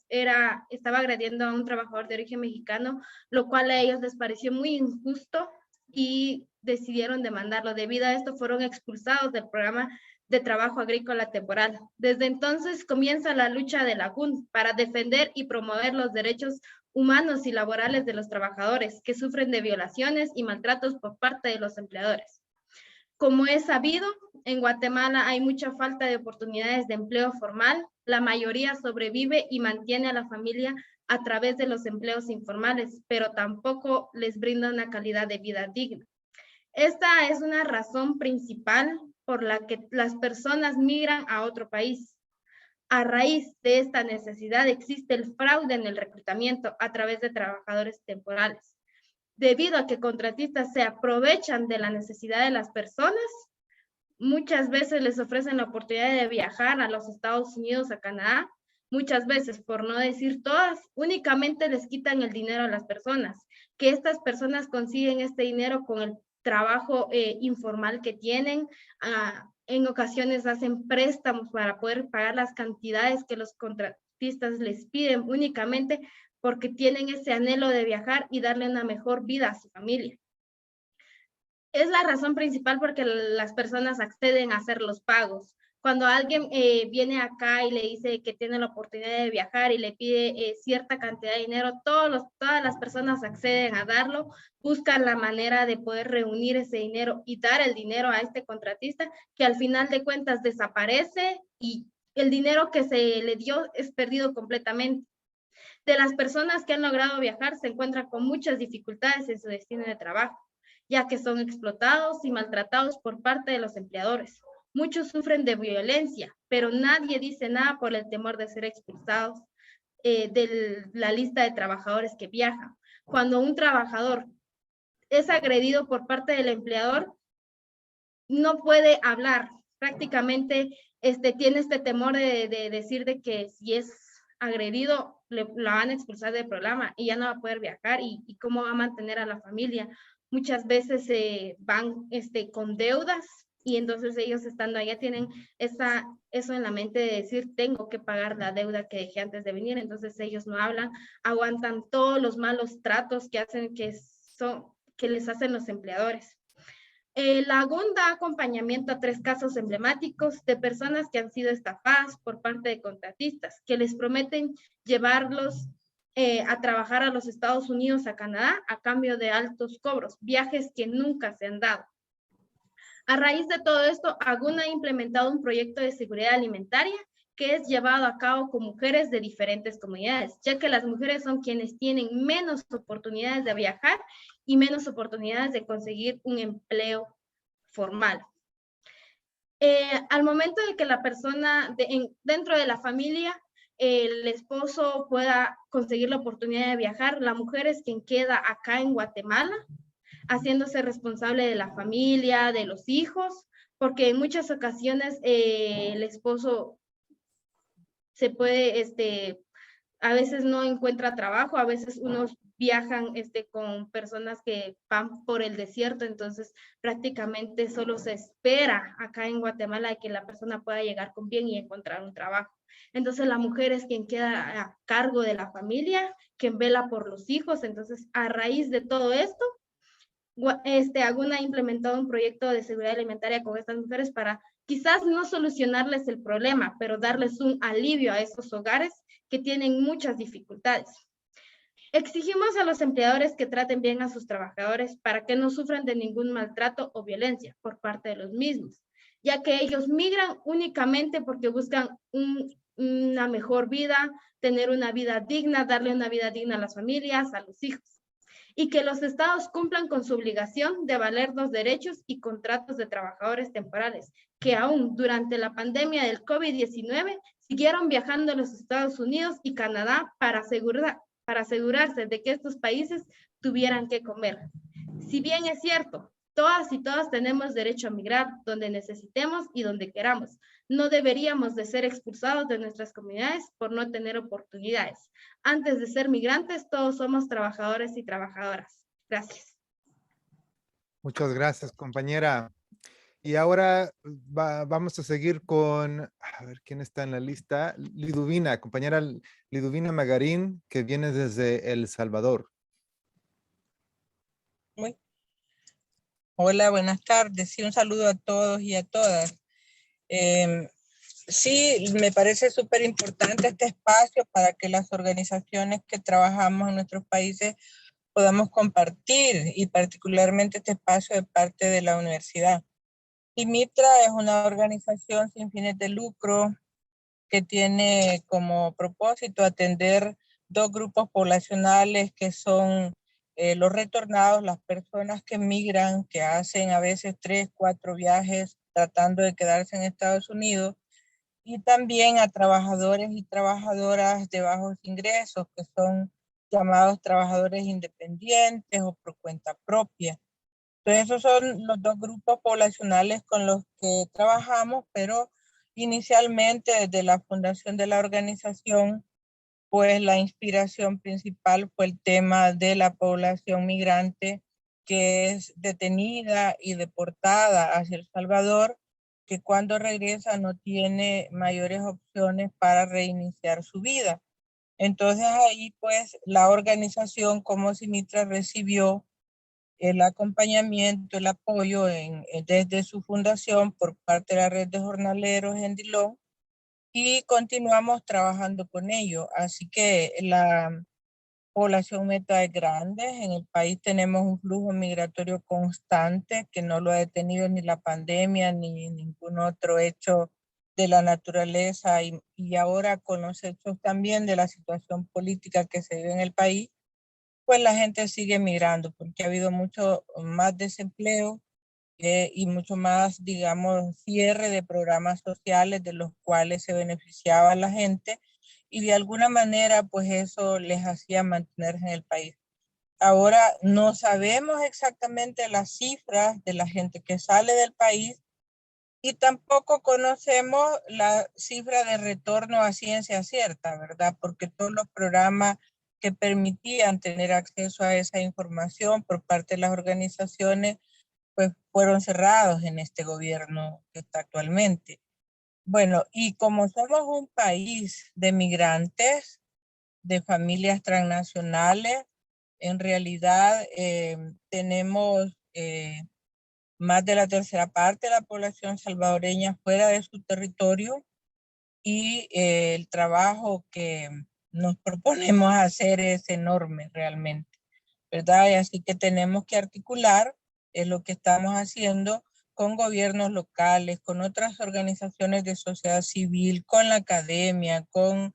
[SPEAKER 6] estaba agrediendo a un trabajador de origen mexicano, lo cual a ellos les pareció muy injusto y decidieron demandarlo. Debido a esto fueron expulsados del programa de trabajo agrícola temporal. Desde entonces comienza la lucha de la GUN para defender y promover los derechos humanos y laborales de los trabajadores que sufren de violaciones y maltratos por parte de los empleadores. Como es sabido, en Guatemala hay mucha falta de oportunidades de empleo formal. La mayoría sobrevive y mantiene a la familia a través de los empleos informales, pero tampoco les brinda una calidad de vida digna. Esta es una razón principal por la que las personas migran a otro país. A raíz de esta necesidad existe el fraude en el reclutamiento a través de trabajadores temporales. Debido a que contratistas se aprovechan de la necesidad de las personas, muchas veces les ofrecen la oportunidad de viajar a los Estados Unidos, a Canadá. Muchas veces, por no decir todas, únicamente les quitan el dinero a las personas, que estas personas consiguen este dinero con el trabajo informal que tienen. En ocasiones hacen préstamos para poder pagar las cantidades que los contratistas les piden, únicamente porque tienen ese anhelo de viajar y darle una mejor vida a su familia. Es la razón principal porque las personas acceden a hacer los pagos. Cuando alguien viene acá y le dice que tiene la oportunidad de viajar y le pide cierta cantidad de dinero, todas las personas acceden a darlo, buscan la manera de poder reunir ese dinero y dar el dinero a este contratista, que al final de cuentas desaparece y el dinero que se le dio es perdido completamente. De las personas que han logrado viajar se encuentran con muchas dificultades en su destino de trabajo, ya que son explotados y maltratados por parte de los empleadores. Muchos sufren de violencia, pero nadie dice nada por el temor de ser expulsados de la lista de trabajadores que viajan. Cuando un trabajador es agredido por parte del empleador, no puede hablar. Prácticamente tiene este temor de decir de que si es agredido, la van a expulsar del programa y ya no va a poder viajar y cómo va a mantener a la familia. Muchas veces van con deudas y entonces ellos estando allá tienen eso en la mente de decir, tengo que pagar la deuda que dejé antes de venir. Entonces ellos no hablan, aguantan todos los malos tratos que les hacen los empleadores. La GUN da acompañamiento a 3 casos emblemáticos de personas que han sido estafadas por parte de contratistas, que les prometen llevarlos a trabajar a los Estados Unidos, a Canadá, a cambio de altos cobros, viajes que nunca se han dado. A raíz de todo esto, AGUN ha implementado un proyecto de seguridad alimentaria que es llevado a cabo con mujeres de diferentes comunidades, ya que las mujeres son quienes tienen menos oportunidades de viajar y menos oportunidades de conseguir un empleo formal. Al momento de que la persona dentro de la familia, el esposo pueda conseguir la oportunidad de viajar, la mujer es quien queda acá en Guatemala, haciéndose responsable de la familia, de los hijos, porque en muchas ocasiones el esposo se puede, a veces no encuentra trabajo, a veces unos viajan con personas que van por el desierto, entonces prácticamente solo se espera acá en Guatemala que la persona pueda llegar con bien y encontrar un trabajo. Entonces la mujer es quien queda a cargo de la familia, quien vela por los hijos. Entonces, a raíz de todo esto, Aguna ha implementado un proyecto de seguridad alimentaria con estas mujeres para quizás no solucionarles el problema, pero darles un alivio a esos hogares que tienen muchas dificultades. Exigimos a los empleadores que traten bien a sus trabajadores para que no sufran de ningún maltrato o violencia por parte de los mismos, ya que ellos migran únicamente porque buscan una mejor vida, tener una vida digna, darle una vida digna a las familias, a los hijos, y que los estados cumplan con su obligación de valer los derechos y contratos de trabajadores temporales, que aún durante la pandemia del COVID-19 siguieron viajando a los Estados Unidos y Canadá para asegurarse de que estos países tuvieran que comer. Si bien es cierto, todas y todos tenemos derecho a migrar donde necesitemos y donde queramos. No deberíamos de ser expulsados de nuestras comunidades por no tener oportunidades. Antes de ser migrantes, todos somos trabajadores y trabajadoras. Gracias.
[SPEAKER 1] Muchas gracias, compañera. Y ahora vamos a seguir con, a ver quién está en la lista. Liduvina, compañera Liduvina Magarín, que viene desde El Salvador.
[SPEAKER 7] Hola, buenas tardes. Sí, un saludo a todos y a todas. Sí, me parece súper importante este espacio para que las organizaciones que trabajamos en nuestros países podamos compartir, y particularmente este espacio de parte de la universidad. CIMITRA es una organización sin fines de lucro que tiene como propósito atender dos grupos poblacionales que son los retornados, las personas que migran, que hacen a veces 3, 4 viajes tratando de quedarse en Estados Unidos, y también a trabajadores y trabajadoras de bajos ingresos, que son llamados trabajadores independientes o por cuenta propia. Entonces, esos son los dos grupos poblacionales con los que trabajamos, pero inicialmente desde la fundación de la organización, pues la inspiración principal fue el tema de la población migrante que es detenida y deportada hacia El Salvador, que cuando regresa no tiene mayores opciones para reiniciar su vida. Entonces ahí pues la organización como CIMITRA recibió el acompañamiento, el apoyo desde su fundación por parte de la red de jornaleros en Dillon, y continuamos trabajando con ellos. Así que la población meta es grande. En el país tenemos un flujo migratorio constante que no lo ha detenido ni la pandemia ni ningún otro hecho de la naturaleza, y ahora con los hechos también de la situación política que se vive en el país, pues la gente sigue migrando porque ha habido mucho más desempleo y mucho más, digamos, cierre de programas sociales de los cuales se beneficiaba la gente, y de alguna manera pues eso les hacía mantenerse en el país. Ahora no sabemos exactamente las cifras de la gente que sale del país, y tampoco conocemos la cifra de retorno a ciencia cierta, ¿verdad? Porque todos los programas que permitían tener acceso a esa información por parte de las organizaciones pues fueron cerrados en este gobierno que está actualmente. Bueno, y como somos un país de migrantes, de familias transnacionales, en realidad tenemos más de la tercera parte de la población salvadoreña fuera de su territorio, y el trabajo que nos proponemos hacer es enorme realmente, ¿verdad? Y así que tenemos que articular lo que estamos haciendo con gobiernos locales, con otras organizaciones de sociedad civil, con la academia, con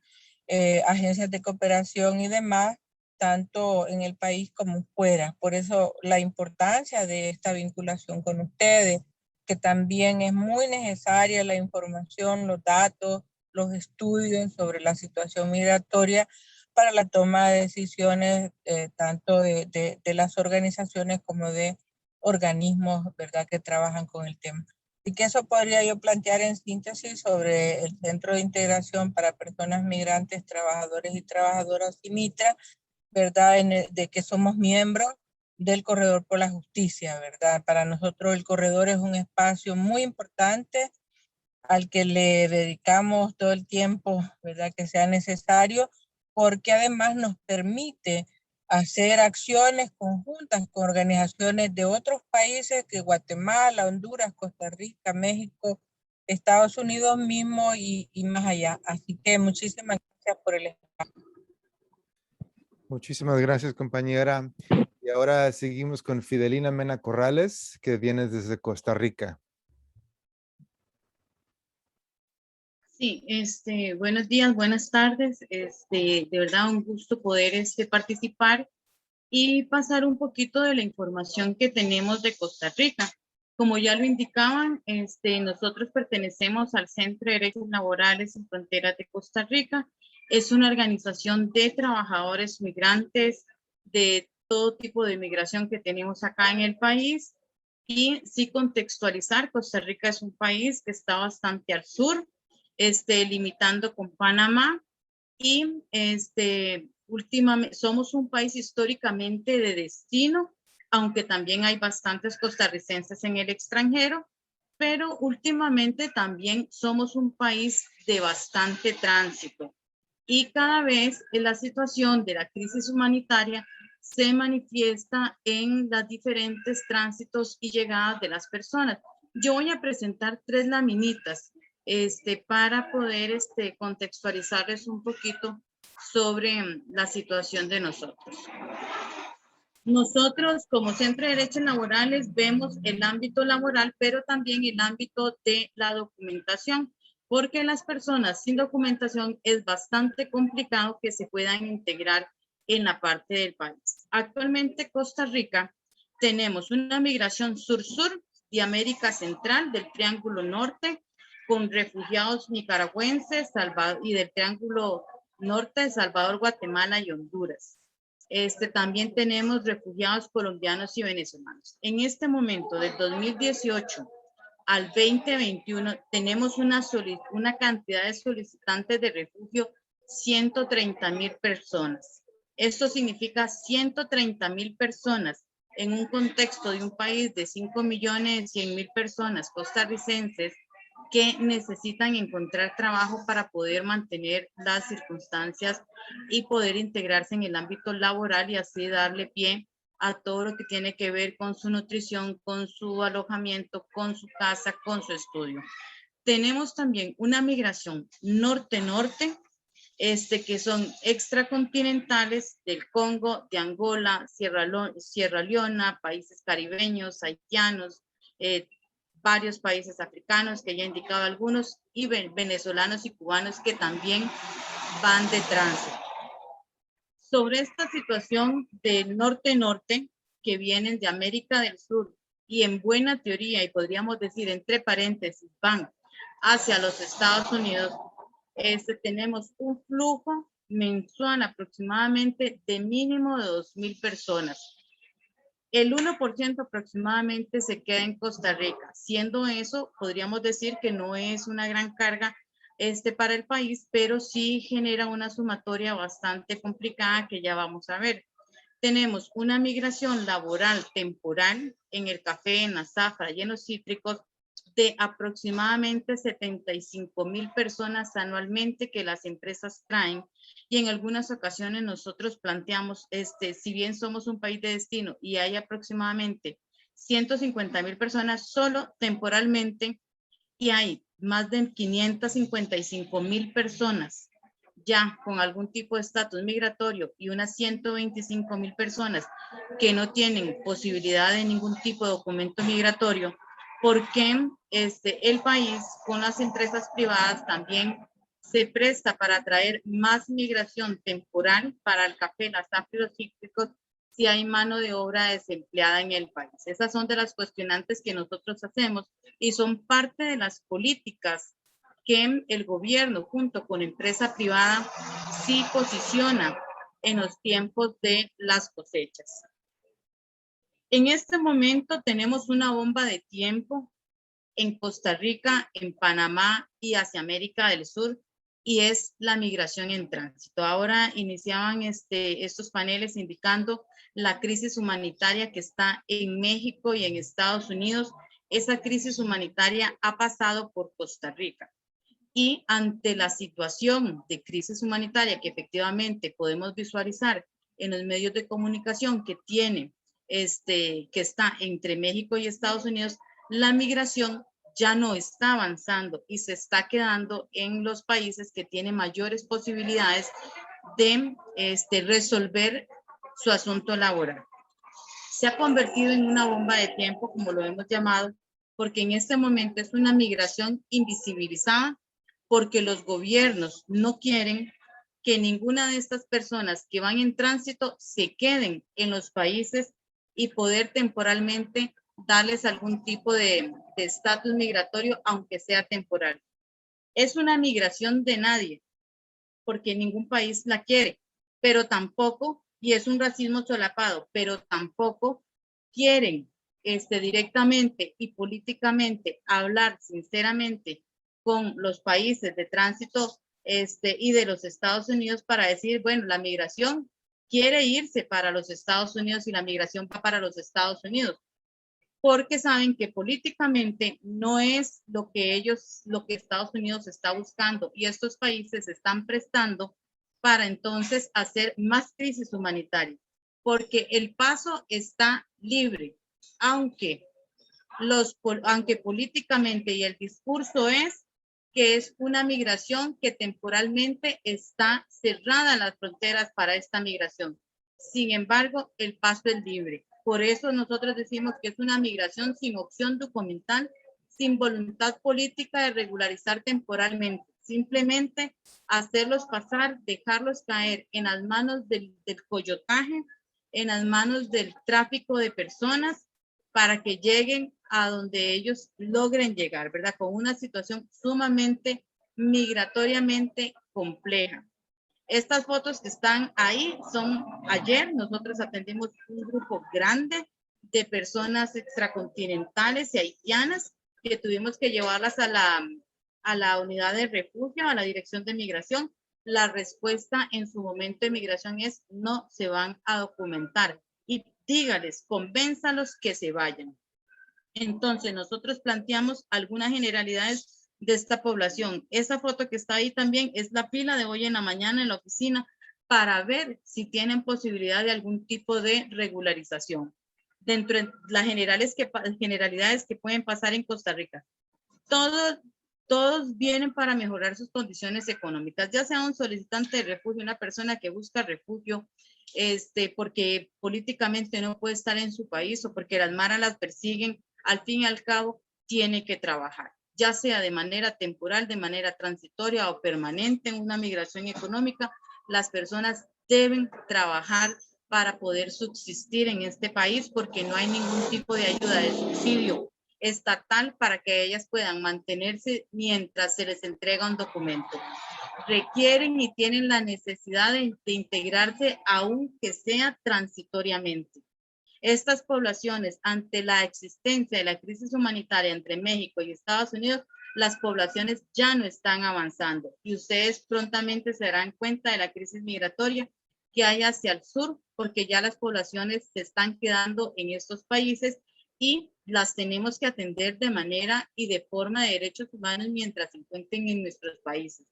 [SPEAKER 7] agencias de cooperación y demás, tanto en el país como fuera. Por eso la importancia de esta vinculación con ustedes, que también es muy necesaria la información, los datos, los estudios sobre la situación migratoria para la toma de decisiones tanto de las organizaciones como de organismos, ¿verdad?, que trabajan con el tema. Y que eso podría yo plantear en síntesis sobre el Centro de Integración para Personas Migrantes, Trabajadores y Trabajadoras CIMITRA, ¿verdad?, de que somos miembros del Corredor por la Justicia, ¿verdad? Para nosotros el corredor es un espacio muy importante al que le dedicamos todo el tiempo, ¿verdad?, que sea necesario, porque además nos permite hacer acciones conjuntas con organizaciones de otros países que Guatemala, Honduras, Costa Rica, México, Estados Unidos mismo y más allá. Así que muchísimas gracias por el espacio.
[SPEAKER 1] Muchísimas gracias, compañera. Y ahora seguimos con Fidelina Mena Corrales, que viene desde Costa Rica.
[SPEAKER 8] Sí, buenos días, buenas tardes. De verdad un gusto poder participar y pasar un poquito de la información que tenemos de Costa Rica. Como ya lo indicaban, nosotros pertenecemos al Centro de Derechos Laborales en Fronteras de Costa Rica. Es una organización de trabajadores migrantes de todo tipo de migración que tenemos acá en el país. Y sí contextualizar, Costa Rica es un país que está bastante al sur, limitando con Panamá, y últimamente somos un país históricamente de destino, aunque también hay bastantes costarricenses en el extranjero, pero últimamente también somos un país de bastante tránsito. Y cada vez la situación de la crisis humanitaria se manifiesta en los diferentes tránsitos y llegadas de las personas. Yo voy a presentar 3 laminitas para poder contextualizarles un poquito sobre la situación de nosotros. Nosotros como Centro de Derechos Laborales vemos el ámbito laboral, pero también el ámbito de la documentación, porque las personas sin documentación es bastante complicado que se puedan integrar en la parte del país. Actualmente Costa Rica tenemos una migración sur-sur de América Central, del Triángulo Norte, con refugiados nicaragüenses y del Triángulo Norte, Salvador, Guatemala y Honduras. También tenemos refugiados colombianos y venezolanos. En este momento, del 2018 al 2021, tenemos una cantidad de solicitantes de refugio, 130,000 personas. Esto significa 130,000 personas en un contexto de un país de 5.100.000 personas costarricenses que necesitan encontrar trabajo para poder mantener las circunstancias y poder integrarse en el ámbito laboral y así darle pie a todo lo que tiene que ver con su nutrición, con su alojamiento, con su casa, con su estudio. Tenemos también una migración norte-norte, que son extracontinentales del Congo, de Angola, Sierra Leona, países caribeños, haitianos, varios países africanos que ya he indicado algunos, y venezolanos y cubanos que también van de tránsito. Sobre esta situación del norte-norte, que vienen de América del Sur y en buena teoría, y podríamos decir entre paréntesis, van hacia los Estados Unidos, tenemos un flujo mensual aproximadamente de mínimo de 2,000 personas. El 1% aproximadamente se queda en Costa Rica. Siendo eso, podríamos decir que no es una gran carga para el país, pero sí genera una sumatoria bastante complicada que ya vamos a ver. Tenemos una migración laboral temporal en el café, en la zafra y en los cítricos de aproximadamente 75,000 personas anualmente que las empresas traen, y en algunas ocasiones nosotros planteamos, si bien somos un país de destino y hay aproximadamente 150,000 personas solo temporalmente, y hay más de 555,000 personas ya con algún tipo de estatus migratorio y unas 125,000 personas que no tienen posibilidad de ningún tipo de documento migratorio, porque el país con las empresas privadas también se presta para atraer más migración temporal para el café, las zafra y los cítricos, si hay mano de obra desempleada en el país. Esas son de las cuestionantes que nosotros hacemos y son parte de las políticas que el gobierno junto con empresa privada sí posiciona en los tiempos de las cosechas. En este momento tenemos una bomba de tiempo en Costa Rica, en Panamá y hacia América del Sur, y es la migración en tránsito. Ahora iniciaban estos paneles indicando la crisis humanitaria que está en México y en Estados Unidos. Esa crisis humanitaria ha pasado por Costa Rica. Y ante la situación de crisis humanitaria que efectivamente podemos visualizar en los medios de comunicación que tiene, que está entre México y Estados Unidos, la migración ya no está avanzando y se está quedando en los países que tienen mayores posibilidades de resolver su asunto laboral. Se ha convertido en una bomba de tiempo, como lo hemos llamado, porque en este momento es una migración invisibilizada, porque los gobiernos no quieren que ninguna de estas personas que van en tránsito se queden en los países y poder temporalmente darles algún tipo de estatus migratorio, aunque sea temporal. Es una migración de nadie, porque ningún país la quiere, pero tampoco, y es un racismo solapado, pero tampoco quieren directamente y políticamente hablar sinceramente con los países de tránsito y de los Estados Unidos para decir, bueno, la migración quiere irse para los Estados Unidos y la migración va para los Estados Unidos, porque saben que políticamente no es lo que Estados Unidos está buscando, y estos países se están prestando para entonces hacer más crisis humanitaria, porque el paso está libre, aunque políticamente y el discurso es que es una migración que temporalmente está cerrada las fronteras para esta migración. Sin embargo, el paso es libre. Por eso nosotros decimos que es una migración sin opción documental, sin voluntad política de regularizar temporalmente. Simplemente hacerlos pasar, dejarlos caer en las manos del coyotaje, en las manos del tráfico de personas, para que lleguen a donde ellos logren llegar, ¿verdad? Con una situación sumamente migratoriamente compleja. Estas fotos que están ahí son ayer. Nosotros atendimos un grupo grande de personas extracontinentales y haitianas que tuvimos que llevarlas a la unidad de refugio, a la dirección de migración. La respuesta en su momento de migración es no se van a documentar. Y dígales, convénzalos que se vayan. Entonces, nosotros planteamos algunas generalidades de esta población. Esa foto que está ahí también es la fila de hoy en la mañana en la oficina para ver si tienen posibilidad de algún tipo de regularización. Dentro de las generalidades que pueden pasar en Costa Rica, todos vienen para mejorar sus condiciones económicas, ya sea un solicitante de refugio, una persona que busca refugio, porque políticamente no puede estar en su país o porque las maras las persiguen. Al fin y al cabo, tiene que trabajar, ya sea de manera temporal, de manera transitoria o permanente en una migración económica. Las personas deben trabajar para poder subsistir en este país, porque no hay ningún tipo de ayuda de subsidio estatal para que ellas puedan mantenerse mientras se les entrega un documento. Requieren y tienen la necesidad de integrarse, aunque sea transitoriamente. Estas poblaciones, ante la existencia de la crisis humanitaria entre México y Estados Unidos, las poblaciones ya no están avanzando y ustedes prontamente se darán cuenta de la crisis migratoria que hay hacia el sur, porque ya las poblaciones se están quedando en estos países y las tenemos que atender de manera y de forma de derechos humanos mientras se encuentren en nuestros países.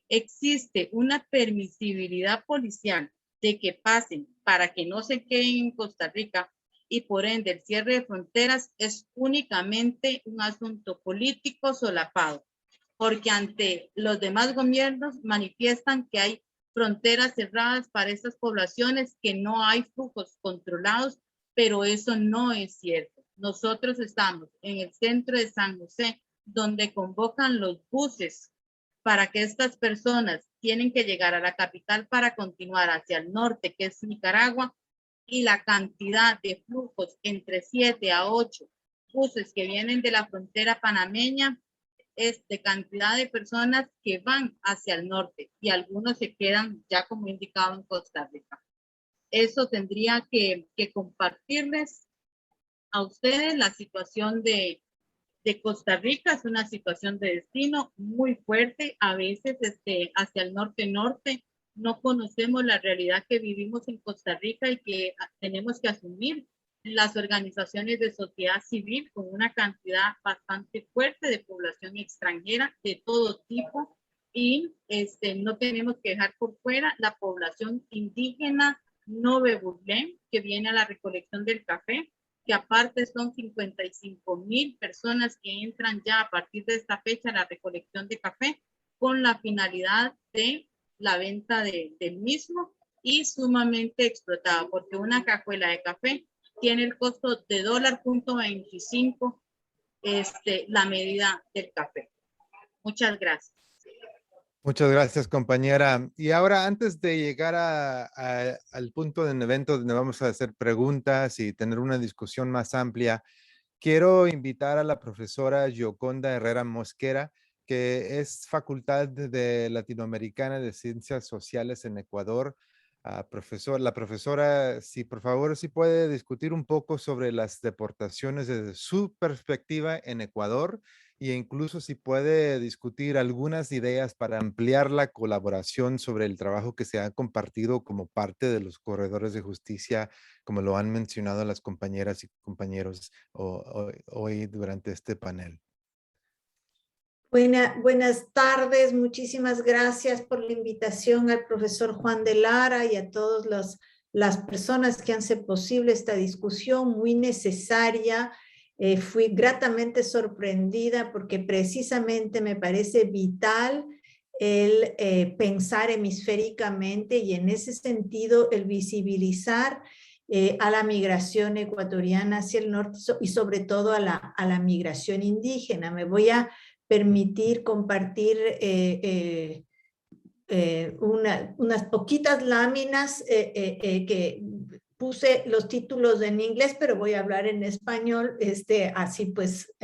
[SPEAKER 8] Existe una permisibilidad policial de que pasen para que no se queden en Costa Rica, y por ende el cierre de fronteras es únicamente un asunto político solapado, porque ante los demás gobiernos manifiestan que hay fronteras cerradas para estas poblaciones, que no hay flujos controlados, pero eso no es cierto. Nosotros estamos en el centro de San José, donde convocan los buses para que estas personas tienen que llegar a la capital para continuar hacia el norte, que es Nicaragua. y la cantidad de flujos entre 7 a 8 buses que vienen de la frontera panameña es de cantidad de personas que van hacia el norte y algunos se quedan ya como indicado en Costa Rica. Eso tendría que compartirles a ustedes. La situación de Costa Rica es una situación de destino muy fuerte. A veces hacia el norte no conocemos la realidad que vivimos en Costa Rica y que tenemos que asumir las organizaciones de sociedad civil con una cantidad bastante fuerte de población extranjera de todo tipo, y no tenemos que dejar por fuera la población indígena Nove Burlén, que viene a la recolección del café, que aparte son 55,000 personas que entran ya a partir de esta fecha a la recolección de café con la finalidad de la venta del mismo, y sumamente explotada porque una cajuela de café tiene el costo de $1.25 la medida del café. Muchas gracias.
[SPEAKER 1] Muchas gracias, compañera. Y ahora, antes de llegar al punto del evento donde vamos a hacer preguntas y tener una discusión más amplia, quiero invitar a la profesora Gioconda Herrera Mosquera, que es Facultad de Latinoamericana de Ciencias Sociales en Ecuador. La profesora, si por favor, si puede discutir un poco sobre las deportaciones desde su perspectiva en Ecuador, e incluso si puede discutir algunas ideas para ampliar la colaboración sobre el trabajo que se ha compartido como parte de los corredores de justicia, como lo han mencionado las compañeras y compañeros hoy durante este panel.
[SPEAKER 9] Buenas tardes, muchísimas gracias por la invitación al profesor Juan de Lara y a todas las personas que han hecho posible esta discusión muy necesaria. Fui gratamente sorprendida porque precisamente me parece vital el pensar hemisféricamente, y en ese sentido el visibilizar a la migración ecuatoriana hacia el norte y sobre todo a la migración indígena. Me voy a permitir compartir unas poquitas láminas que puse los títulos en inglés, pero voy a hablar en español, así pues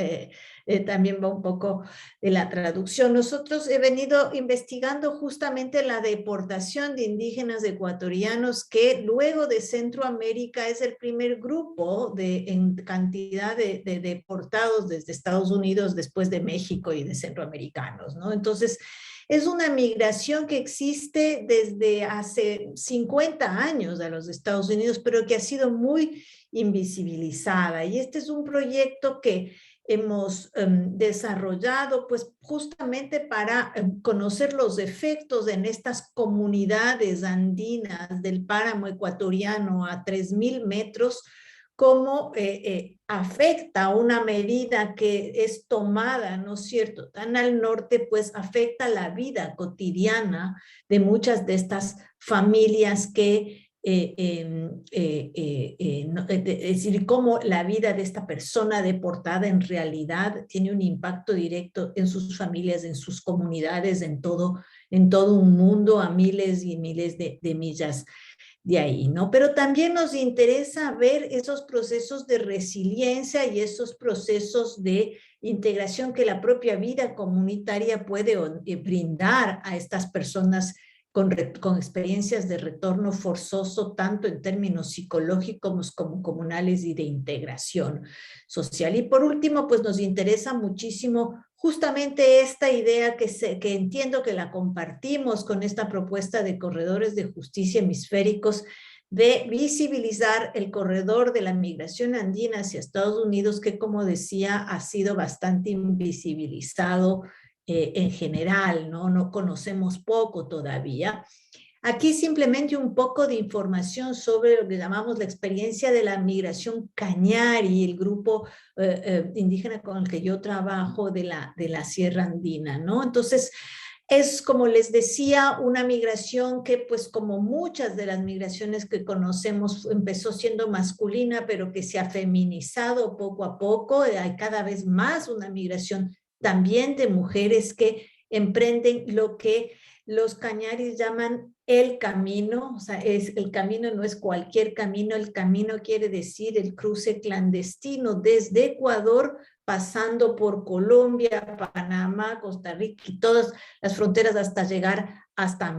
[SPEAKER 9] también va un poco de la traducción. Nosotros he venido investigando justamente la deportación de indígenas ecuatorianos, que luego de Centroamérica es el primer grupo en cantidad de deportados desde Estados Unidos, después de México y de centroamericanos, ¿no? Entonces, es una migración que existe desde hace 50 años a los Estados Unidos, pero que ha sido muy invisibilizada. Y este es un proyecto que hemos desarrollado pues justamente para conocer los efectos en estas comunidades andinas del páramo ecuatoriano a 3,000 metros, cómo afecta una medida que es tomada, ¿no es cierto?, tan al norte, pues afecta la vida cotidiana de muchas de estas familias que, es decir, cómo la vida de esta persona deportada en realidad tiene un impacto directo en sus familias, en sus comunidades, en todo un mundo, a miles y miles de millas de ahí, ¿no? Pero también nos interesa ver esos procesos de resiliencia y esos procesos de integración que la propia vida comunitaria puede brindar a estas personas con experiencias de retorno forzoso, tanto en términos psicológicos como comunales y de integración social. Y por último, pues nos interesa muchísimo justamente esta idea que entiendo que la compartimos con esta propuesta de corredores de justicia hemisféricos, de visibilizar el corredor de la migración andina hacia Estados Unidos, que, como decía, ha sido bastante invisibilizado en general, ¿no? No conocemos poco todavía. Aquí simplemente un poco de información sobre lo que llamamos la experiencia de la migración cañari, el grupo indígena con el que yo trabajo de la Sierra Andina, ¿no? Entonces, es, como les decía, una migración que, pues como muchas de las migraciones que conocemos, empezó siendo masculina, pero que se ha feminizado poco a poco. Hay cada vez más una migración también de mujeres que emprenden lo que los cañaris llaman el camino, o sea, el camino no es cualquier camino, el camino quiere decir el cruce clandestino desde Ecuador, pasando por Colombia, Panamá, Costa Rica y todas las fronteras hasta llegar hasta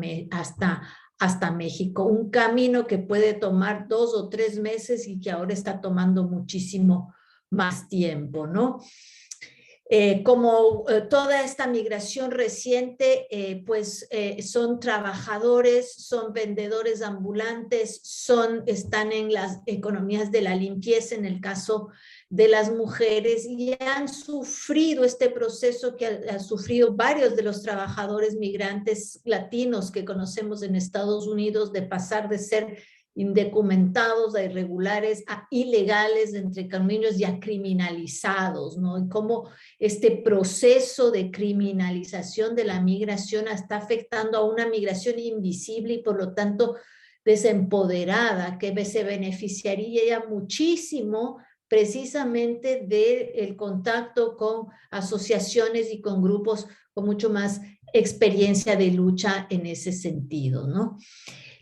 [SPEAKER 9] México. Un camino que puede tomar 2 o 3 meses y que ahora está tomando muchísimo más tiempo, ¿no? Toda esta migración reciente, son trabajadores, son vendedores ambulantes, están en las economías de la limpieza, en el caso de las mujeres, y han sufrido este proceso que han sufrido varios de los trabajadores migrantes latinos que conocemos en Estados Unidos, de pasar de ser indocumentados, a irregulares, a ilegales, entre comillas, y a criminalizados, ¿no? Y cómo este proceso de criminalización de la migración está afectando a una migración invisible y por lo tanto desempoderada, que se beneficiaría ya muchísimo precisamente del contacto con asociaciones y con grupos con mucho más experiencia de lucha en ese sentido, ¿no?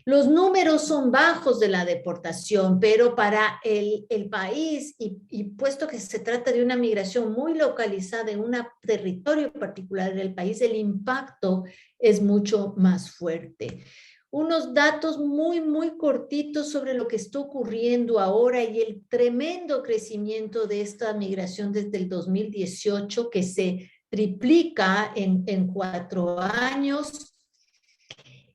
[SPEAKER 9] Los números son bajos de la deportación, pero para el país, y puesto que se trata de una migración muy localizada en un territorio particular del país, el impacto es mucho más fuerte. Unos datos muy, muy cortitos sobre lo que está ocurriendo ahora y el tremendo crecimiento de esta migración desde el 2018, que se triplica en 4 años.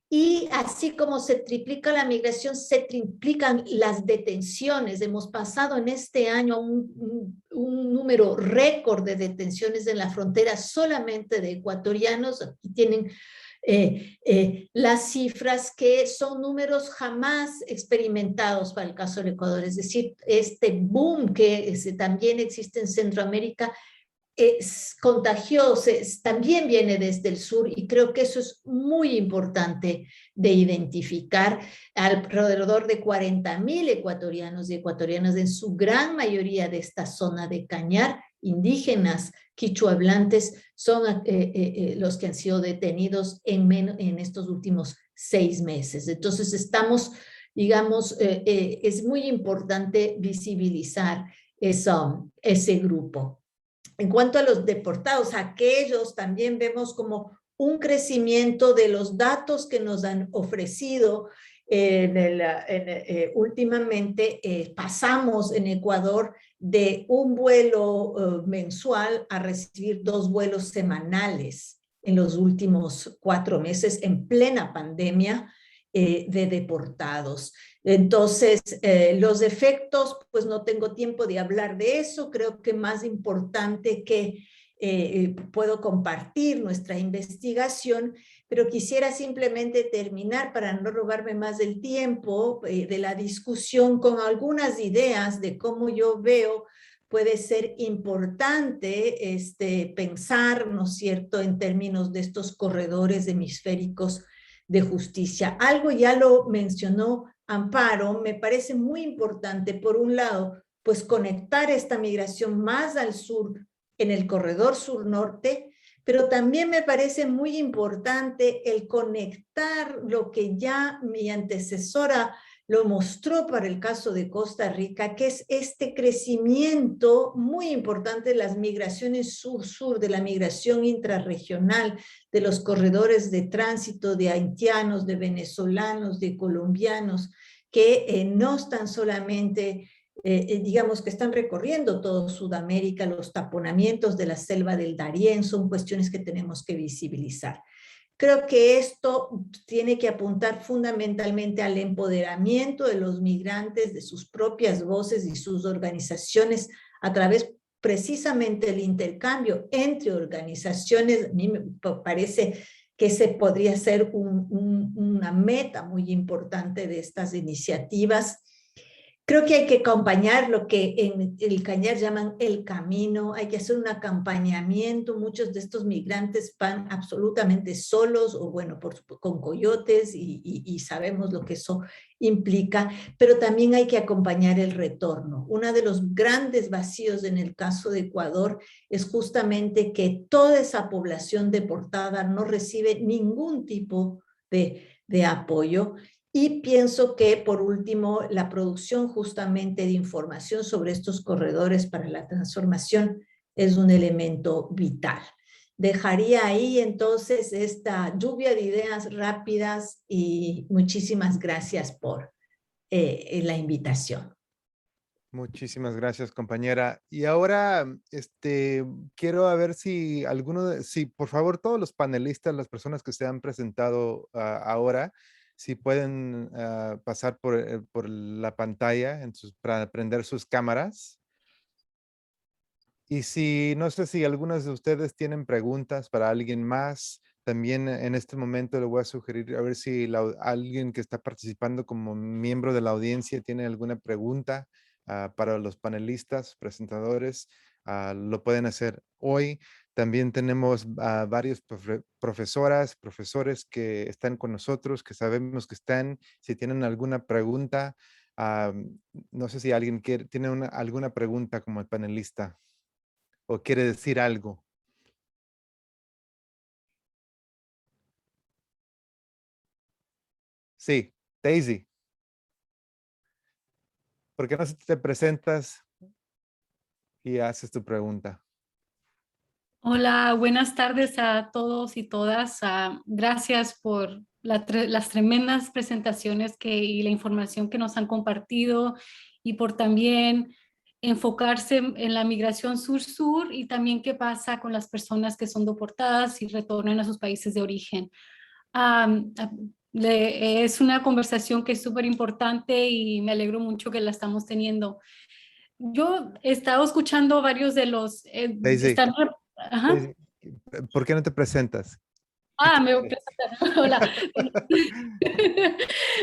[SPEAKER 9] Y así como se triplica la migración, se triplican las detenciones. Hemos pasado en este año un número récord de detenciones en la frontera solamente de ecuatorianos. Aquí tienen las cifras, que son números jamás experimentados para el caso del Ecuador. Es decir, este boom que también existe en Centroamérica es contagioso, también viene desde el sur, y creo que eso es muy importante de identificar. Alrededor de 40.000 ecuatorianos y ecuatorianas, en su gran mayoría de esta zona de Cañar, indígenas, quichua hablantes, son los que han sido detenidos en estos últimos 6 meses. Entonces estamos, digamos, es muy importante visibilizar ese grupo. En cuanto a los deportados, aquellos también vemos como un crecimiento de los datos que nos han ofrecido. Últimamente pasamos en Ecuador de un vuelo mensual a recibir 2 vuelos semanales en los últimos 4 meses, en plena pandemia, de deportados. Entonces, los efectos, pues no tengo tiempo de hablar de eso. Creo que más importante que puedo compartir nuestra investigación, pero quisiera simplemente terminar, para no robarme más del tiempo de la discusión, con algunas ideas de cómo yo veo puede ser importante pensar, ¿no es cierto?, en términos de estos corredores hemisféricos de justicia. Algo ya lo mencionó Amparo, me parece muy importante, por un lado, pues conectar esta migración más al sur, en el corredor sur-norte, pero también me parece muy importante el conectar lo que ya mi antecesora lo mostró para el caso de Costa Rica, que es este crecimiento muy importante de las migraciones sur-sur, de la migración intrarregional, de los corredores de tránsito de haitianos, de venezolanos, de colombianos, que no están solamente, digamos, que están recorriendo todo Sudamérica. Los taponamientos de la selva del Darién son cuestiones que tenemos que visibilizar. Creo que esto tiene que apuntar fundamentalmente al empoderamiento de los migrantes, de sus propias voces y sus organizaciones, a través precisamente del intercambio entre organizaciones. A mí me parece que ese podría ser una meta muy importante de estas iniciativas. Creo que hay que acompañar lo que en el Cañar llaman el camino, hay que hacer un acompañamiento. Muchos de estos migrantes van absolutamente solos o bueno, con coyotes y sabemos lo que eso implica, pero también hay que acompañar el retorno. Uno de los grandes vacíos en el caso de Ecuador es justamente que toda esa población deportada no recibe ningún tipo de apoyo. Y pienso que, por último, la producción justamente de información sobre estos corredores para la transformación es un elemento vital. Dejaría ahí entonces esta lluvia de ideas rápidas y muchísimas gracias por la invitación.
[SPEAKER 1] Muchísimas gracias, compañera. Y ahora, quiero a ver si si por favor todos los panelistas, las personas que se han presentado ahora, si pueden pasar por la pantalla para prender sus cámaras. Y si, no sé si algunos de ustedes tienen preguntas para alguien más, también en este momento le voy a sugerir a ver si alguien que está participando como miembro de la audiencia tiene alguna pregunta para los panelistas, presentadores, lo pueden hacer hoy. También tenemos varios profesores que están con nosotros, que sabemos que están. Si tienen alguna pregunta, no sé si alguien tiene alguna pregunta como el panelista o quiere decir algo. Sí, Daisy. ¿Por qué no te presentas y haces tu pregunta?
[SPEAKER 10] Hola, buenas tardes a todos y todas. Gracias por las tremendas presentaciones y la información que nos han compartido y por también enfocarse en la migración sur-sur y también qué pasa con las personas que son deportadas y retornan a sus países de origen. Es una conversación que es súper importante y me alegro mucho que la estamos teniendo. Yo he estado escuchando varios de los...
[SPEAKER 1] Daisy,
[SPEAKER 10] Ajá.
[SPEAKER 1] Daisy, ¿por qué no te presentas?
[SPEAKER 10] Me voy a presentar. Hola.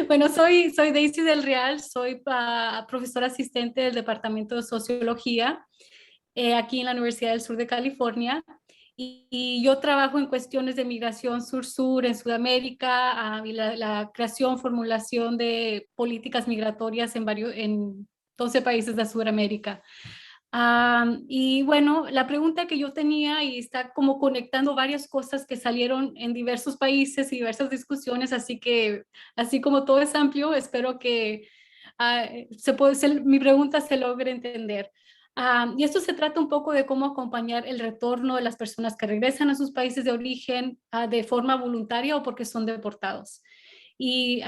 [SPEAKER 10] Bueno, soy Daisy del Real, soy profesora asistente del Departamento de Sociología aquí en la Universidad del Sur de California. Y yo trabajo en cuestiones de migración sur-sur en Sudamérica y la creación, formulación de políticas migratorias en 12 países de Sudamérica. Y bueno, la pregunta que yo tenía y está como conectando varias cosas que salieron en diversos países y diversas discusiones, así que así como todo es amplio, espero que mi pregunta se logre entender. Y esto se trata un poco de cómo acompañar el retorno de las personas que regresan a sus países de origen de forma voluntaria o porque son deportados. Y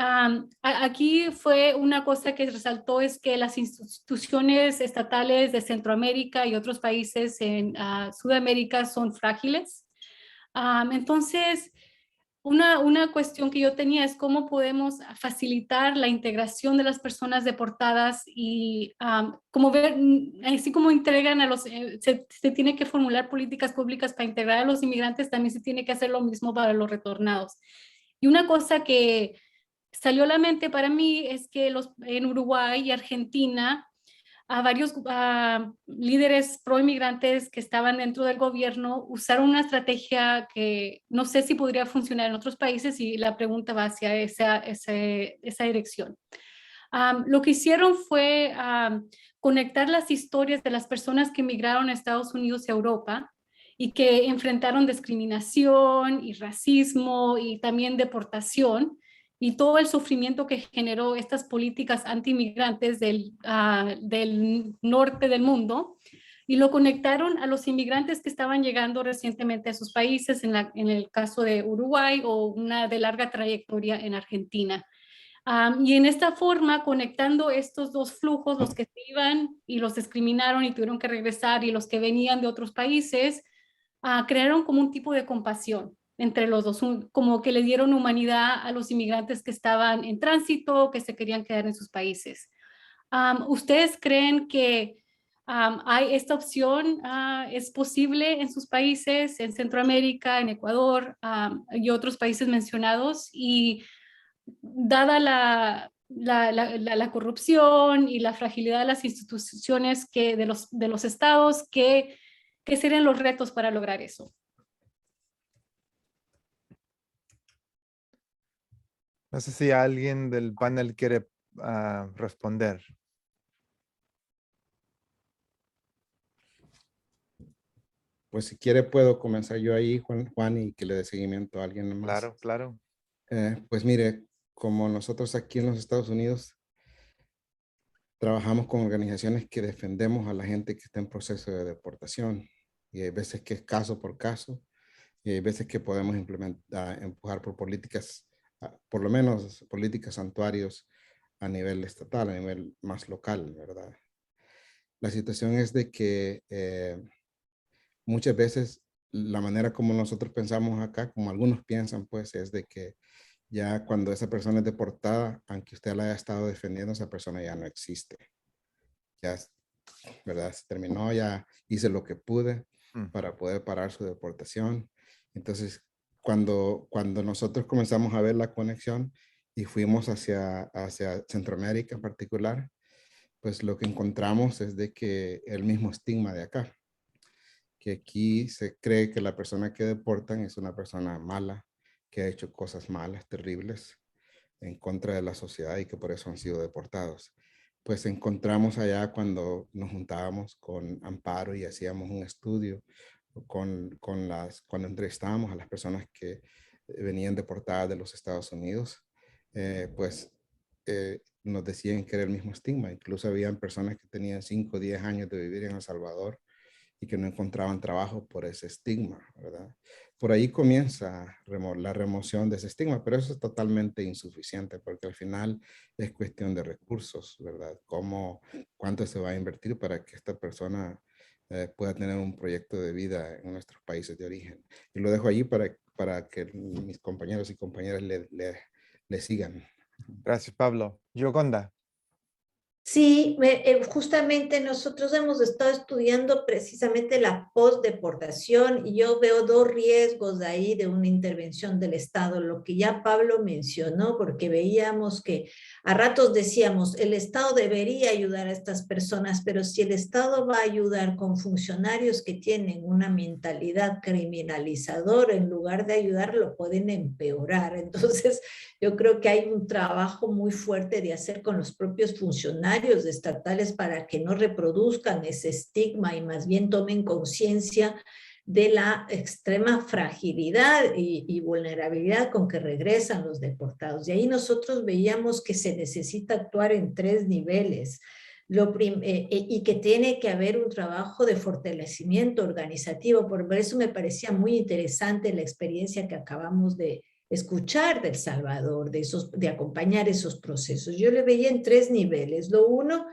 [SPEAKER 10] aquí fue una cosa que resaltó es que las instituciones estatales de Centroamérica y otros países en Sudamérica son frágiles. Entonces, una cuestión que yo tenía es cómo podemos facilitar la integración de las personas deportadas y como ver, así como integran se tiene que formular políticas públicas para integrar a los inmigrantes, también se tiene que hacer lo mismo para los retornados. Y una cosa que salió a la mente para mí es que en Uruguay y Argentina, a varios líderes pro-inmigrantes que estaban dentro del gobierno usaron una estrategia que no sé si podría funcionar en otros países y la pregunta va hacia esa dirección. Lo que hicieron fue conectar las historias de las personas que emigraron a Estados Unidos y a Europa y que enfrentaron discriminación y racismo y también deportación y todo el sufrimiento que generó estas políticas anti-inmigrantes del norte del mundo y lo conectaron a los inmigrantes que estaban llegando recientemente a sus países, en el caso de Uruguay o una de larga trayectoria en Argentina. Y en esta forma, conectando estos dos flujos, los que se iban y los discriminaron y tuvieron que regresar y los que venían de otros países, crearon como un tipo de compasión entre los dos, como que le dieron humanidad a los inmigrantes que estaban en tránsito, que se querían quedar en sus países. ¿Ustedes creen que hay esta opción, es posible en sus países, en Centroamérica, en Ecuador y otros países mencionados? Y dada la corrupción y la fragilidad de las instituciones de los estados, ¿qué serían los retos para lograr eso?
[SPEAKER 1] No sé si alguien del panel quiere responder.
[SPEAKER 3] Pues si quiere puedo comenzar yo ahí, Juan, y que le dé seguimiento a alguien más.
[SPEAKER 1] Claro, claro.
[SPEAKER 3] Pues mire, como nosotros aquí en los Estados Unidos trabajamos con organizaciones que defendemos a la gente que está en proceso de deportación. Y hay veces que es caso por caso, y hay veces que podemos empujar por políticas, por lo menos políticas santuarios a nivel estatal, a nivel más local, ¿verdad? La situación es de que muchas veces la manera como nosotros pensamos acá, como algunos piensan, pues es de que ya cuando esa persona es deportada, aunque usted la haya estado defendiendo, esa persona ya no existe. Ya, ¿verdad? Se terminó, ya hice lo que pude para poder parar su deportación. Entonces, cuando nosotros comenzamos a ver la conexión y fuimos hacia Centroamérica en particular, pues lo que encontramos es de que el mismo estigma de acá, que aquí se cree que la persona que deportan es una persona mala, que ha hecho cosas malas, terribles, en contra de la sociedad y que por eso han sido deportados. Pues encontramos allá cuando nos juntábamos con Amparo y hacíamos un estudio cuando entrevistábamos a las personas que venían deportadas de los Estados Unidos, nos decían que era el mismo estigma. Incluso habían personas que tenían 5 o 10 años de vivir en El Salvador y que no encontraban trabajo por ese estigma, ¿verdad? Por ahí comienza la remoción de ese estigma, pero eso es totalmente insuficiente porque al final es cuestión de recursos, ¿verdad? ¿Cuánto se va a invertir para que esta persona pueda tener un proyecto de vida en nuestros países de origen? Y lo dejo allí para que mis compañeros y compañeras le sigan.
[SPEAKER 1] Gracias, Pablo. Yoconda.
[SPEAKER 9] Sí, justamente nosotros hemos estado estudiando precisamente la postdeportación y yo veo 2 riesgos de ahí de una intervención del Estado, lo que ya Pablo mencionó, porque veíamos que a ratos decíamos, el Estado debería ayudar a estas personas, pero si el Estado va a ayudar con funcionarios que tienen una mentalidad criminalizadora, en lugar de ayudar, lo pueden empeorar. Entonces, yo creo que hay un trabajo muy fuerte de hacer con los propios funcionarios estatales para que no reproduzcan ese estigma y más bien tomen conciencia de la extrema fragilidad y vulnerabilidad con que regresan los deportados. Y ahí nosotros veíamos que se necesita actuar en 3 niveles. Y que tiene que haber un trabajo de fortalecimiento organizativo. Por eso me parecía muy interesante la experiencia que acabamos de escuchar de El Salvador, de acompañar esos procesos. Yo le veía en 3 niveles. Lo uno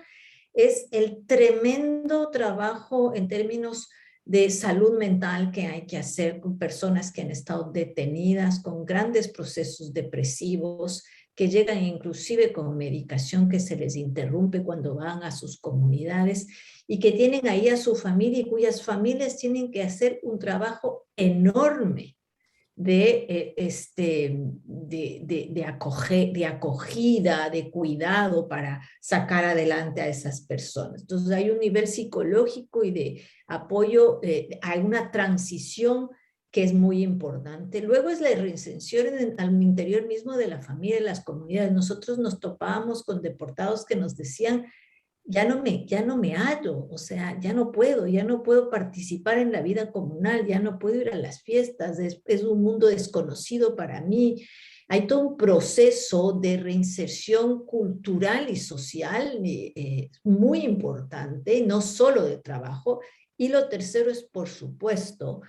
[SPEAKER 9] es el tremendo trabajo en términos de salud mental que hay que hacer con personas que han estado detenidas, con grandes procesos depresivos, que llegan inclusive con medicación que se les interrumpe cuando van a sus comunidades y que tienen ahí a su familia y cuyas familias tienen que hacer un trabajo enorme de acogida, de cuidado para sacar adelante a esas personas. Entonces hay un nivel psicológico y de apoyo, hay una transición que es muy importante. Luego es la reinserción al interior mismo de la familia, de las comunidades. Nosotros nos topábamos con deportados que nos decían, ya no me hallo, o sea, ya no puedo participar en la vida comunal, ya no puedo ir a las fiestas, es un mundo desconocido para mí. Hay todo un proceso de reinserción cultural y social muy importante, no solo de trabajo. Y lo tercero es, por supuesto,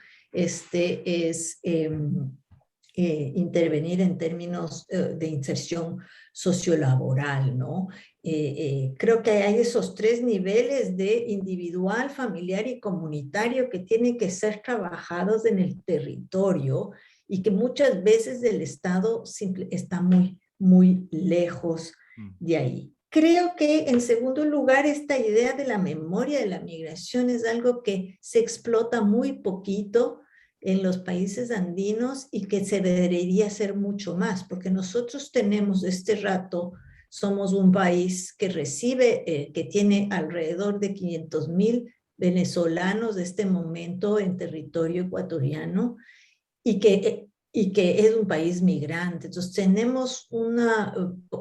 [SPEAKER 9] intervenir en términos de inserción sociolaboral, ¿no? Creo que hay esos 3 niveles de individual, familiar y comunitario que tienen que ser trabajados en el territorio y que muchas veces el Estado está muy, muy lejos de ahí. Creo que en segundo lugar esta idea de la memoria de la migración es algo que se explota muy poquito en los países andinos y que se debería hacer mucho más, porque nosotros tenemos este rato, somos un país que recibe, que tiene alrededor de 500,000 venezolanos de este momento en territorio ecuatoriano y que es un país migrante. Entonces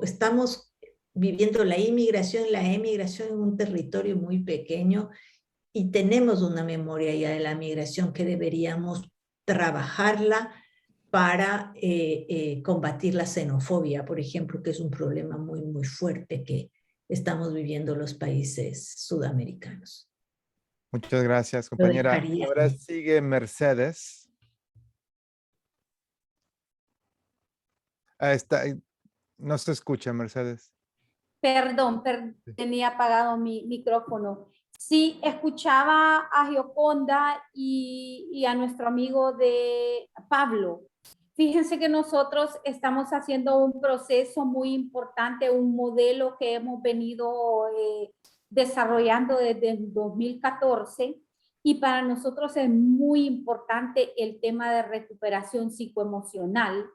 [SPEAKER 9] estamos viviendo la inmigración, la emigración en un territorio muy pequeño y tenemos una memoria ya de la migración que deberíamos trabajarla para combatir la xenofobia, por ejemplo, que es un problema muy, muy fuerte que estamos viviendo los países sudamericanos.
[SPEAKER 1] Muchas gracias, compañera.
[SPEAKER 9] dejaría
[SPEAKER 1] Ahora
[SPEAKER 9] ahí.
[SPEAKER 1] sigue Mercedes. No se escucha, Mercedes.
[SPEAKER 5] Perdón, tenía apagado mi micrófono. Sí, escuchaba a Gioconda y a nuestro amigo de Pablo. Fíjense que nosotros estamos haciendo un proceso muy importante, un modelo que hemos venido desarrollando desde el 2014 y para nosotros es muy importante el tema de recuperación psicoemocional.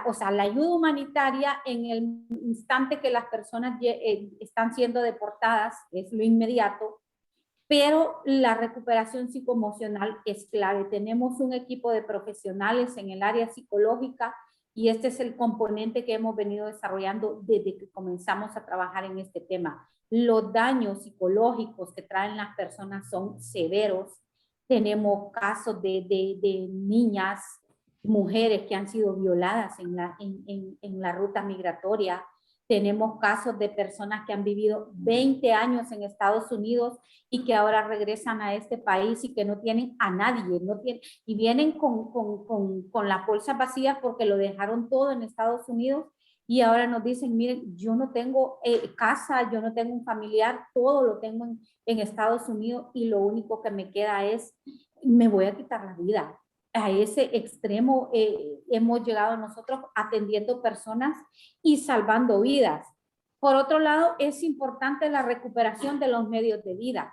[SPEAKER 5] O sea, la ayuda humanitaria en el instante que las personas están siendo deportadas es lo inmediato, pero la recuperación psicoemocional es clave. Tenemos un equipo de profesionales en el área psicológica y este es el componente que hemos venido desarrollando desde que comenzamos a trabajar en este tema. Los daños psicológicos que traen las personas son severos. Tenemos casos de niñas, mujeres que han sido violadas en la ruta migratoria. Tenemos casos de personas que han vivido 20 años en Estados Unidos y que ahora regresan a este país y que no tienen a nadie, y vienen con las bolsas vacías porque lo dejaron todo en Estados Unidos y ahora nos dicen, miren, yo no tengo casa, yo no tengo un familiar, todo lo tengo en Estados Unidos y lo único que me queda es, me voy a quitar la vida. A ese extremo hemos llegado nosotros atendiendo personas y salvando vidas. Por otro lado, es importante la recuperación de los medios de vida.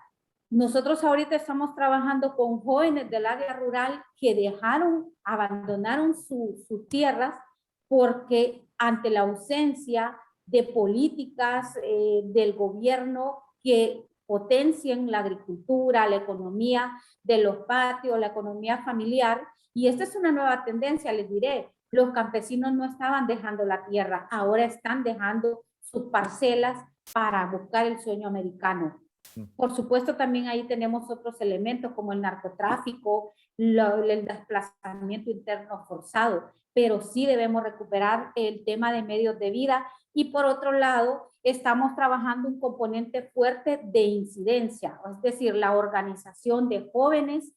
[SPEAKER 5] Nosotros ahorita estamos trabajando con jóvenes del área rural que abandonaron sus tierras porque ante la ausencia de políticas del gobierno que potencien la agricultura, la economía de los patios, la economía familiar. Y esta es una nueva tendencia, les diré. Los campesinos no estaban dejando la tierra, ahora están dejando sus parcelas para buscar el sueño americano. Por supuesto, también ahí tenemos otros elementos como el narcotráfico, el desplazamiento interno forzado, pero sí debemos recuperar el tema de medios de vida. Y por otro lado, estamos trabajando un componente fuerte de incidencia, es decir, la organización de jóvenes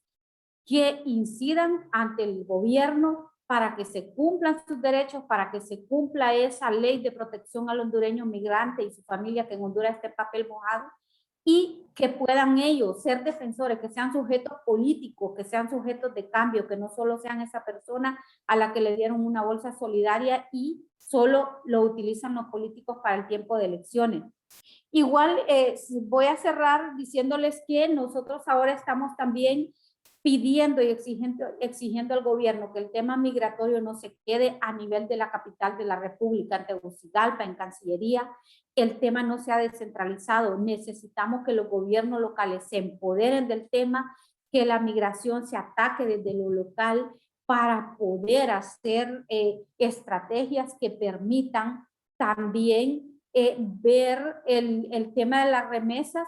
[SPEAKER 5] que incidan ante el gobierno para que se cumplan sus derechos, para que se cumpla esa ley de protección al hondureño migrante y su familia que en Honduras esté papel mojado, y que puedan ellos ser defensores, que sean sujetos políticos, que sean sujetos de cambio, que no solo sean esa persona a la que le dieron una bolsa solidaria y solo lo utilizan los políticos para el tiempo de elecciones. Igual voy a cerrar diciéndoles que nosotros ahora estamos también pidiendo y exigiendo al gobierno que el tema migratorio no se quede a nivel de la capital de la República, en Tegucigalpa, en Cancillería, el tema no sea descentralizado. Necesitamos que los gobiernos locales se empoderen del tema, que la migración se ataque desde lo local para poder hacer estrategias que permitan también ver el tema de las remesas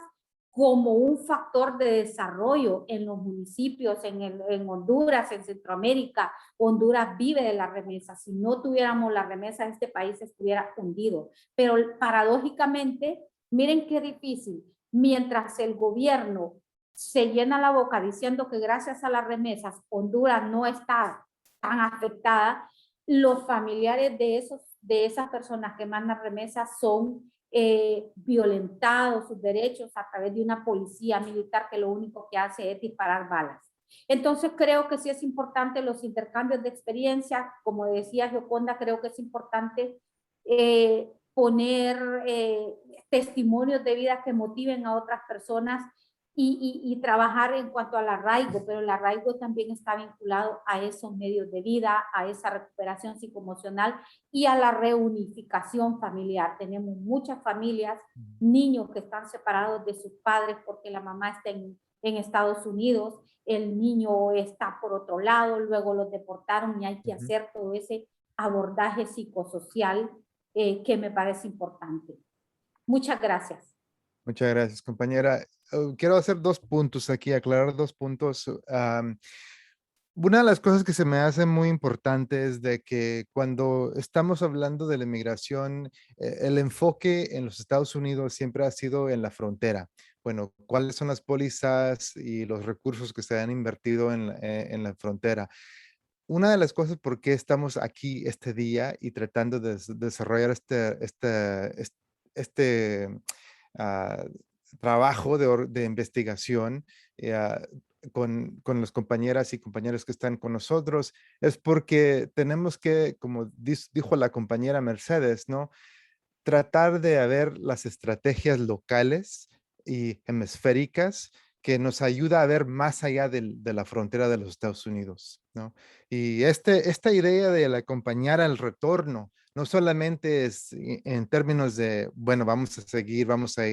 [SPEAKER 5] como un factor de desarrollo en los municipios, en Honduras, en Centroamérica. Honduras vive de la remesa. Si no tuviéramos la remesa, este país estuviera hundido. Pero paradójicamente, miren qué difícil. Mientras el gobierno se llena la boca diciendo que gracias a las remesas Honduras no está tan afectada, los familiares de esas personas que mandan remesas son violentados sus derechos a través de una policía militar que lo único que hace es disparar balas. Entonces creo que sí es importante los intercambios de experiencia, como decía Gioconda, creo que es importante poner testimonios de vida que motiven a otras personas y trabajar en cuanto al arraigo, pero el arraigo también está vinculado a esos medios de vida, a esa recuperación psicoemocional y a la reunificación familiar. Tenemos muchas familias, niños que están separados de sus padres porque la mamá está en Estados Unidos, el niño está por otro lado, luego los deportaron y hay que hacer todo ese abordaje psicosocial que me parece importante. Muchas gracias.
[SPEAKER 1] Muchas gracias, compañera. Quiero hacer 2 puntos aquí, aclarar 2 puntos. Una de las cosas que se me hace muy importante es de que cuando estamos hablando de la inmigración, el enfoque en los Estados Unidos siempre ha sido en la frontera. Bueno, ¿cuáles son las pólizas y los recursos que se han invertido en la frontera? Una de las cosas por qué estamos aquí este día y tratando de desarrollar este trabajo de investigación con las compañeras y compañeros que están con nosotros, es porque tenemos que, como dijo la compañera Mercedes, ¿no? Tratar de ver las estrategias locales y hemisféricas que nos ayuda a ver más allá de la frontera de los Estados Unidos, ¿no? Y esta idea de acompañar al retorno, no solamente es en términos de, bueno, vamos a seguir, vamos a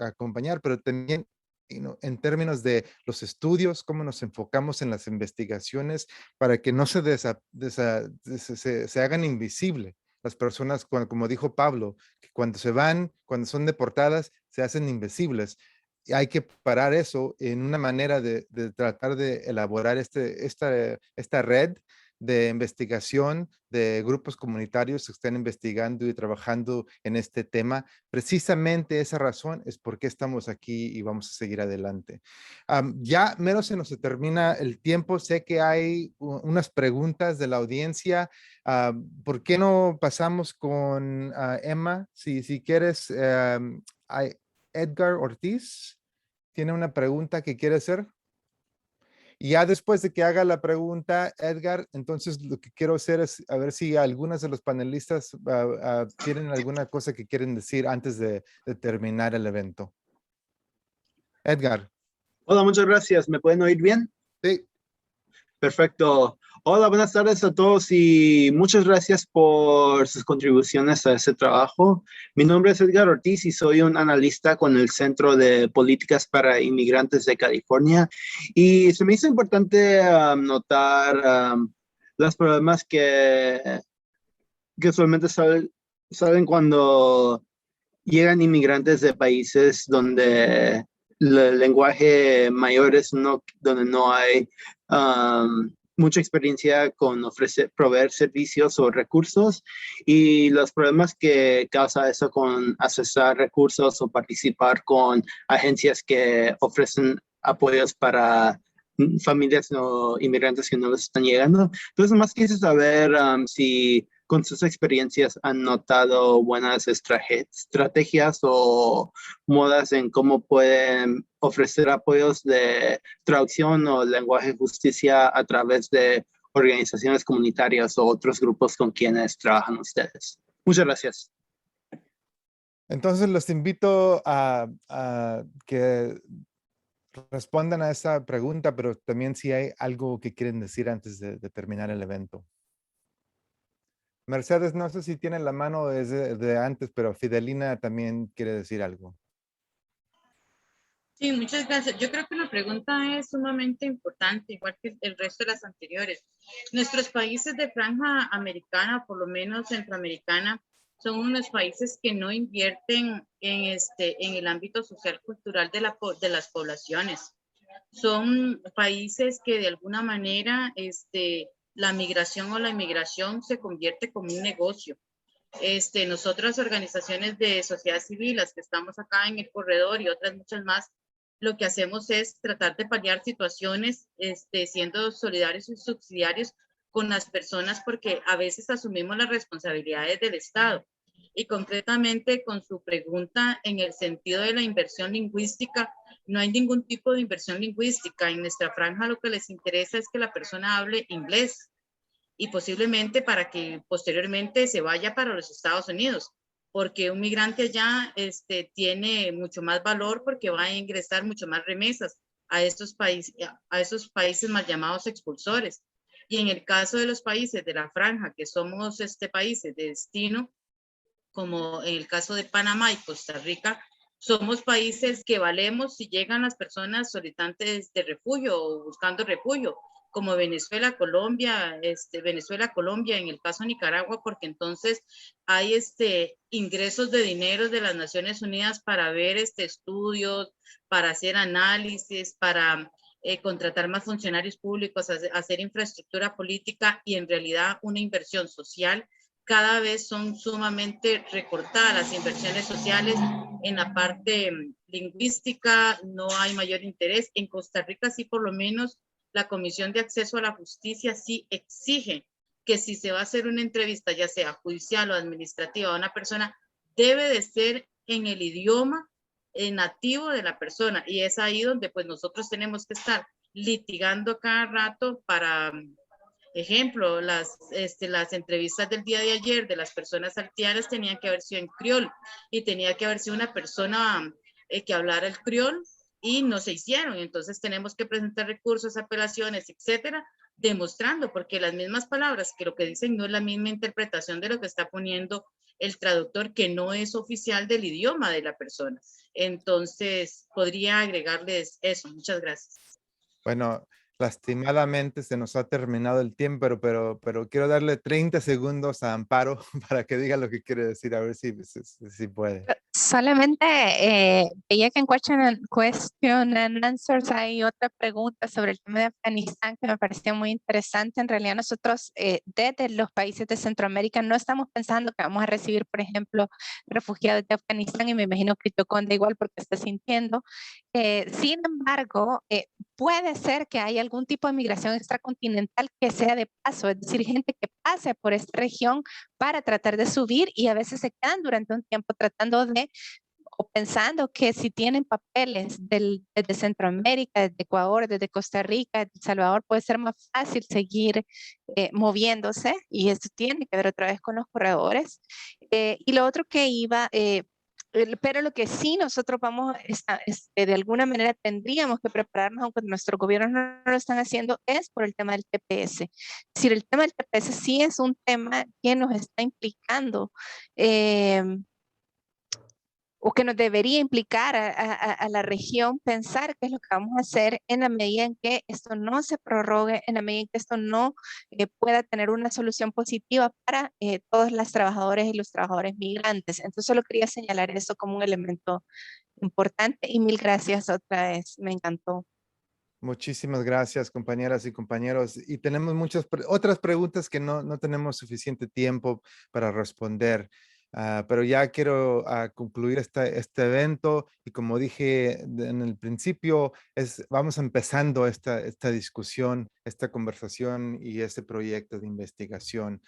[SPEAKER 1] acompañar, pero también en términos de los estudios, cómo nos enfocamos en las investigaciones para que no se hagan invisibles. Las personas, como dijo Pablo, que cuando se van, cuando son deportadas, se hacen invisibles. Y hay que parar eso en una manera de tratar de elaborar esta red de investigación de grupos comunitarios que están investigando y trabajando en este tema. Precisamente esa razón es por qué estamos aquí y vamos a seguir adelante. Ya menos se nos termina el tiempo. Sé que hay unas preguntas de la audiencia. ¿Por qué no pasamos con Emma? Si quieres, Edgar Ortiz tiene una pregunta que quiere hacer. Y ya después de que haga la pregunta, Edgar, entonces lo que quiero hacer es a ver si algunas de los panelistas tienen alguna cosa que quieren decir antes de terminar el evento. Edgar.
[SPEAKER 11] Hola, muchas gracias. ¿Me pueden oír bien?
[SPEAKER 1] Sí.
[SPEAKER 11] Perfecto. Hola, buenas tardes a todos y muchas gracias por sus contribuciones a ese trabajo. Mi nombre es Edgar Ortiz y soy un analista con el Centro de Políticas para Inmigrantes de California. Y se me hizo importante notar los problemas que usualmente salen cuando llegan inmigrantes de países donde el lenguaje mayor es donde no hay mucha experiencia con proveer servicios o recursos, y los problemas que causa eso con accesar recursos o participar con agencias que ofrecen apoyos para familias o inmigrantes que no les están llegando. Entonces, más quise saber si con sus experiencias han notado buenas estrategias o modas en cómo pueden ofrecer apoyos de traducción o lenguaje de justicia a través de organizaciones comunitarias o otros grupos con quienes trabajan ustedes. Muchas gracias.
[SPEAKER 1] Entonces los invito a que respondan a esa pregunta, pero también si hay algo que quieren decir antes de terminar el evento. Mercedes, no sé si tienen la mano desde antes, pero Fidelina también quiere decir algo.
[SPEAKER 8] Sí, muchas gracias. Yo creo que la pregunta es sumamente importante, igual que el resto de las anteriores. Nuestros países de franja americana, por lo menos centroamericana, son unos países que no invierten en el ámbito social cultural de las poblaciones. Son países que de alguna manera la migración o la inmigración se convierte como un negocio. Nosotras, organizaciones de sociedad civil, las que estamos acá en el corredor y otras muchas más, lo que hacemos es tratar de paliar situaciones siendo solidarios y subsidiarios con las personas, porque a veces asumimos las responsabilidades del Estado. Y concretamente con su pregunta en el sentido de la inversión lingüística, no hay ningún tipo de inversión lingüística. En nuestra franja lo que les interesa es que la persona hable inglés y posiblemente para que posteriormente se vaya para los Estados Unidos. porque un migrante allá tiene mucho más valor porque va a ingresar mucho más remesas a esos países mal llamados expulsores. Y en el caso de los países de la franja, que somos países de destino, como en el caso de Panamá y Costa Rica, somos países que valemos si llegan las personas solicitantes de refugio o buscando refugio, como Venezuela, Colombia, Colombia, en el caso de Nicaragua, porque entonces hay ingresos de dinero de las Naciones Unidas para ver estudios, para hacer análisis, para contratar más funcionarios públicos, hacer infraestructura política y en realidad una inversión social. Cada vez son sumamente recortadas las inversiones sociales en la parte lingüística, no hay mayor interés. En Costa Rica sí, por lo menos la Comisión de Acceso a la Justicia sí exige que si se va a hacer una entrevista, ya sea judicial o administrativa, a una persona, debe de ser en el idioma nativo de la persona, y es ahí donde pues nosotros tenemos que estar litigando cada rato para... Ejemplo, las entrevistas del día de ayer de las personas salteadas tenían que haber sido en criol y tenía que haber sido una persona que hablara el criol y no se hicieron. Entonces tenemos que presentar recursos, apelaciones, etcétera, demostrando, porque las mismas palabras que lo que dicen no es la misma interpretación de lo que está poniendo el traductor, que no es oficial del idioma de la persona. Entonces podría agregarles eso. Muchas gracias.
[SPEAKER 1] Bueno, lastimadamente se nos ha terminado el tiempo, pero quiero darle 30 segundos a Amparo para que diga lo que quiere decir, a ver si puede.
[SPEAKER 4] Solamente veía que en Question and Answers hay otra pregunta sobre el tema de Afganistán que me pareció muy interesante. En realidad nosotros desde los países de Centroamérica no estamos pensando que vamos a recibir, por ejemplo, refugiados de Afganistán, y me imagino que Yoconda igual porque está sintiendo. Sin embargo, puede ser que haya algún tipo de migración extracontinental que sea de paso, es decir, gente que pase por esta región para tratar de subir y a veces se quedan durante un tiempo tratando de, o pensando que si tienen papeles desde Centroamérica, desde Ecuador, desde Costa Rica, desde El Salvador, puede ser más fácil seguir moviéndose, y esto tiene que ver otra vez con los corredores. Y lo otro que iba... pero lo que sí nosotros vamos, de alguna manera tendríamos que prepararnos, aunque nuestros gobiernos no lo están haciendo, es por el tema del TPS. Es decir, el tema del TPS sí es un tema que nos está implicando, o que nos debería implicar a la región pensar qué es lo que vamos a hacer en la medida en que esto no se prorrogue, en la medida en que esto no pueda tener una solución positiva para todos los trabajadores y los trabajadores migrantes. Entonces solo quería señalar eso como un elemento importante, y mil gracias otra vez, me encantó.
[SPEAKER 1] Muchísimas gracias, compañeras y compañeros. Y tenemos muchas otras preguntas que no tenemos suficiente tiempo para responder. Pero ya quiero concluir este evento, y como dije en el principio, vamos empezando esta discusión, esta conversación y este proyecto de investigación.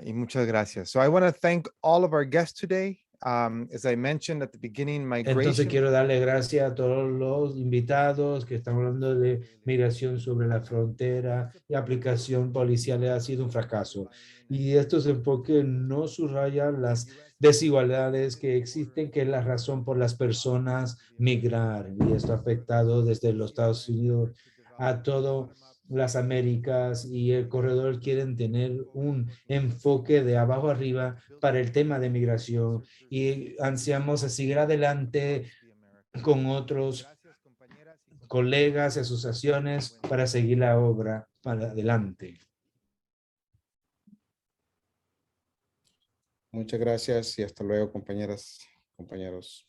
[SPEAKER 1] Y muchas gracias. So I want to thank all of our guests today. As I mentioned at the beginning, migration.
[SPEAKER 12] Entonces quiero darle gracias a todos los invitados que están hablando de migración sobre la frontera y aplicación policial. Ha sido un fracaso. Y estos enfoques no subrayan las desigualdades que existen, que es la razón por las personas migrar. Y esto ha afectado desde los Estados Unidos a todo las Américas, y el corredor quieren tener un enfoque de abajo arriba para el tema de migración, y ansiamos a seguir adelante con otros colegas y asociaciones para seguir la obra para adelante.
[SPEAKER 3] Muchas gracias y hasta luego, compañeras, compañeros.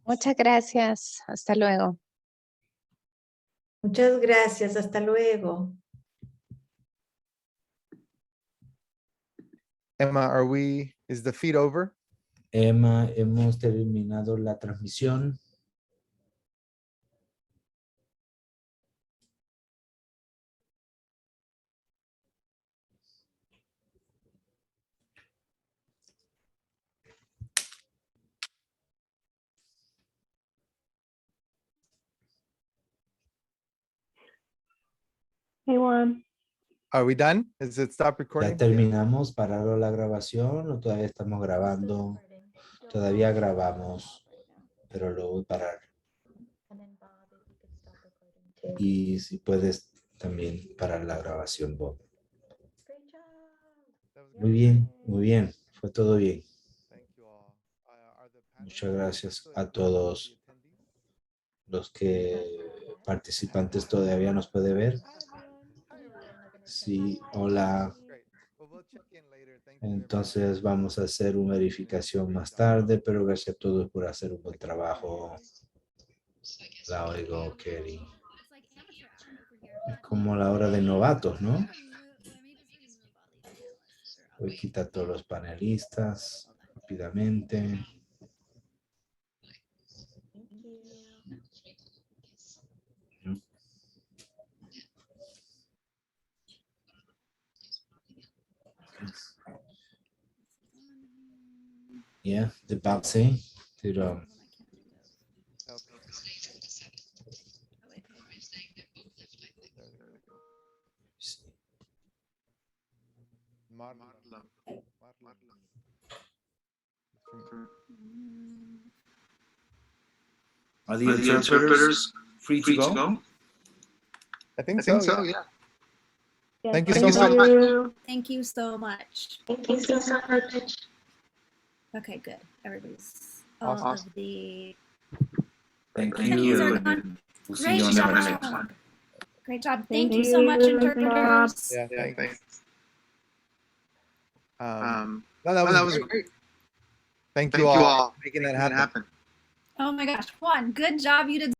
[SPEAKER 4] Muchas gracias, hasta luego.
[SPEAKER 9] Muchas gracias, hasta luego.
[SPEAKER 1] Emma, is the feed over?
[SPEAKER 12] Emma, hemos terminado la transmisión.
[SPEAKER 4] Hey, Juan.
[SPEAKER 1] Are we done? Is it stop recording?
[SPEAKER 12] Ya terminamos, pararon la grabación o todavía estamos grabando. Todavía grabamos, pero lo voy a parar. Y si puedes también parar la grabación, Bob. Muy bien. Fue todo bien. Muchas gracias a todos los que participantes todavía nos puede ver. Sí, hola. Entonces vamos a hacer una verificación más tarde, pero gracias a todos por hacer un buen trabajo. La oigo, Kelly. Es como la hora de novatos, ¿no? Voy a quitar todos los panelistas rápidamente. Yeah, the boxing.
[SPEAKER 2] Are the interpreters free to go?
[SPEAKER 1] I think so, yeah. Thank you
[SPEAKER 13] Thank
[SPEAKER 1] so much.
[SPEAKER 13] Thank you so much.
[SPEAKER 14] Thank you so much.
[SPEAKER 13] Okay, good. Everybody's all
[SPEAKER 1] Awesome.
[SPEAKER 13] of the
[SPEAKER 2] Thank
[SPEAKER 13] attendees
[SPEAKER 2] you.
[SPEAKER 13] are gone.
[SPEAKER 2] We'll see
[SPEAKER 13] Great
[SPEAKER 2] you on the
[SPEAKER 13] job.
[SPEAKER 2] next one.
[SPEAKER 13] Great job. Thank you so much, interpreters.
[SPEAKER 1] Yeah, thanks.
[SPEAKER 15] That
[SPEAKER 1] was
[SPEAKER 15] great.
[SPEAKER 1] Thank you all for making that happen.
[SPEAKER 13] Oh my gosh, Juan, good job. You did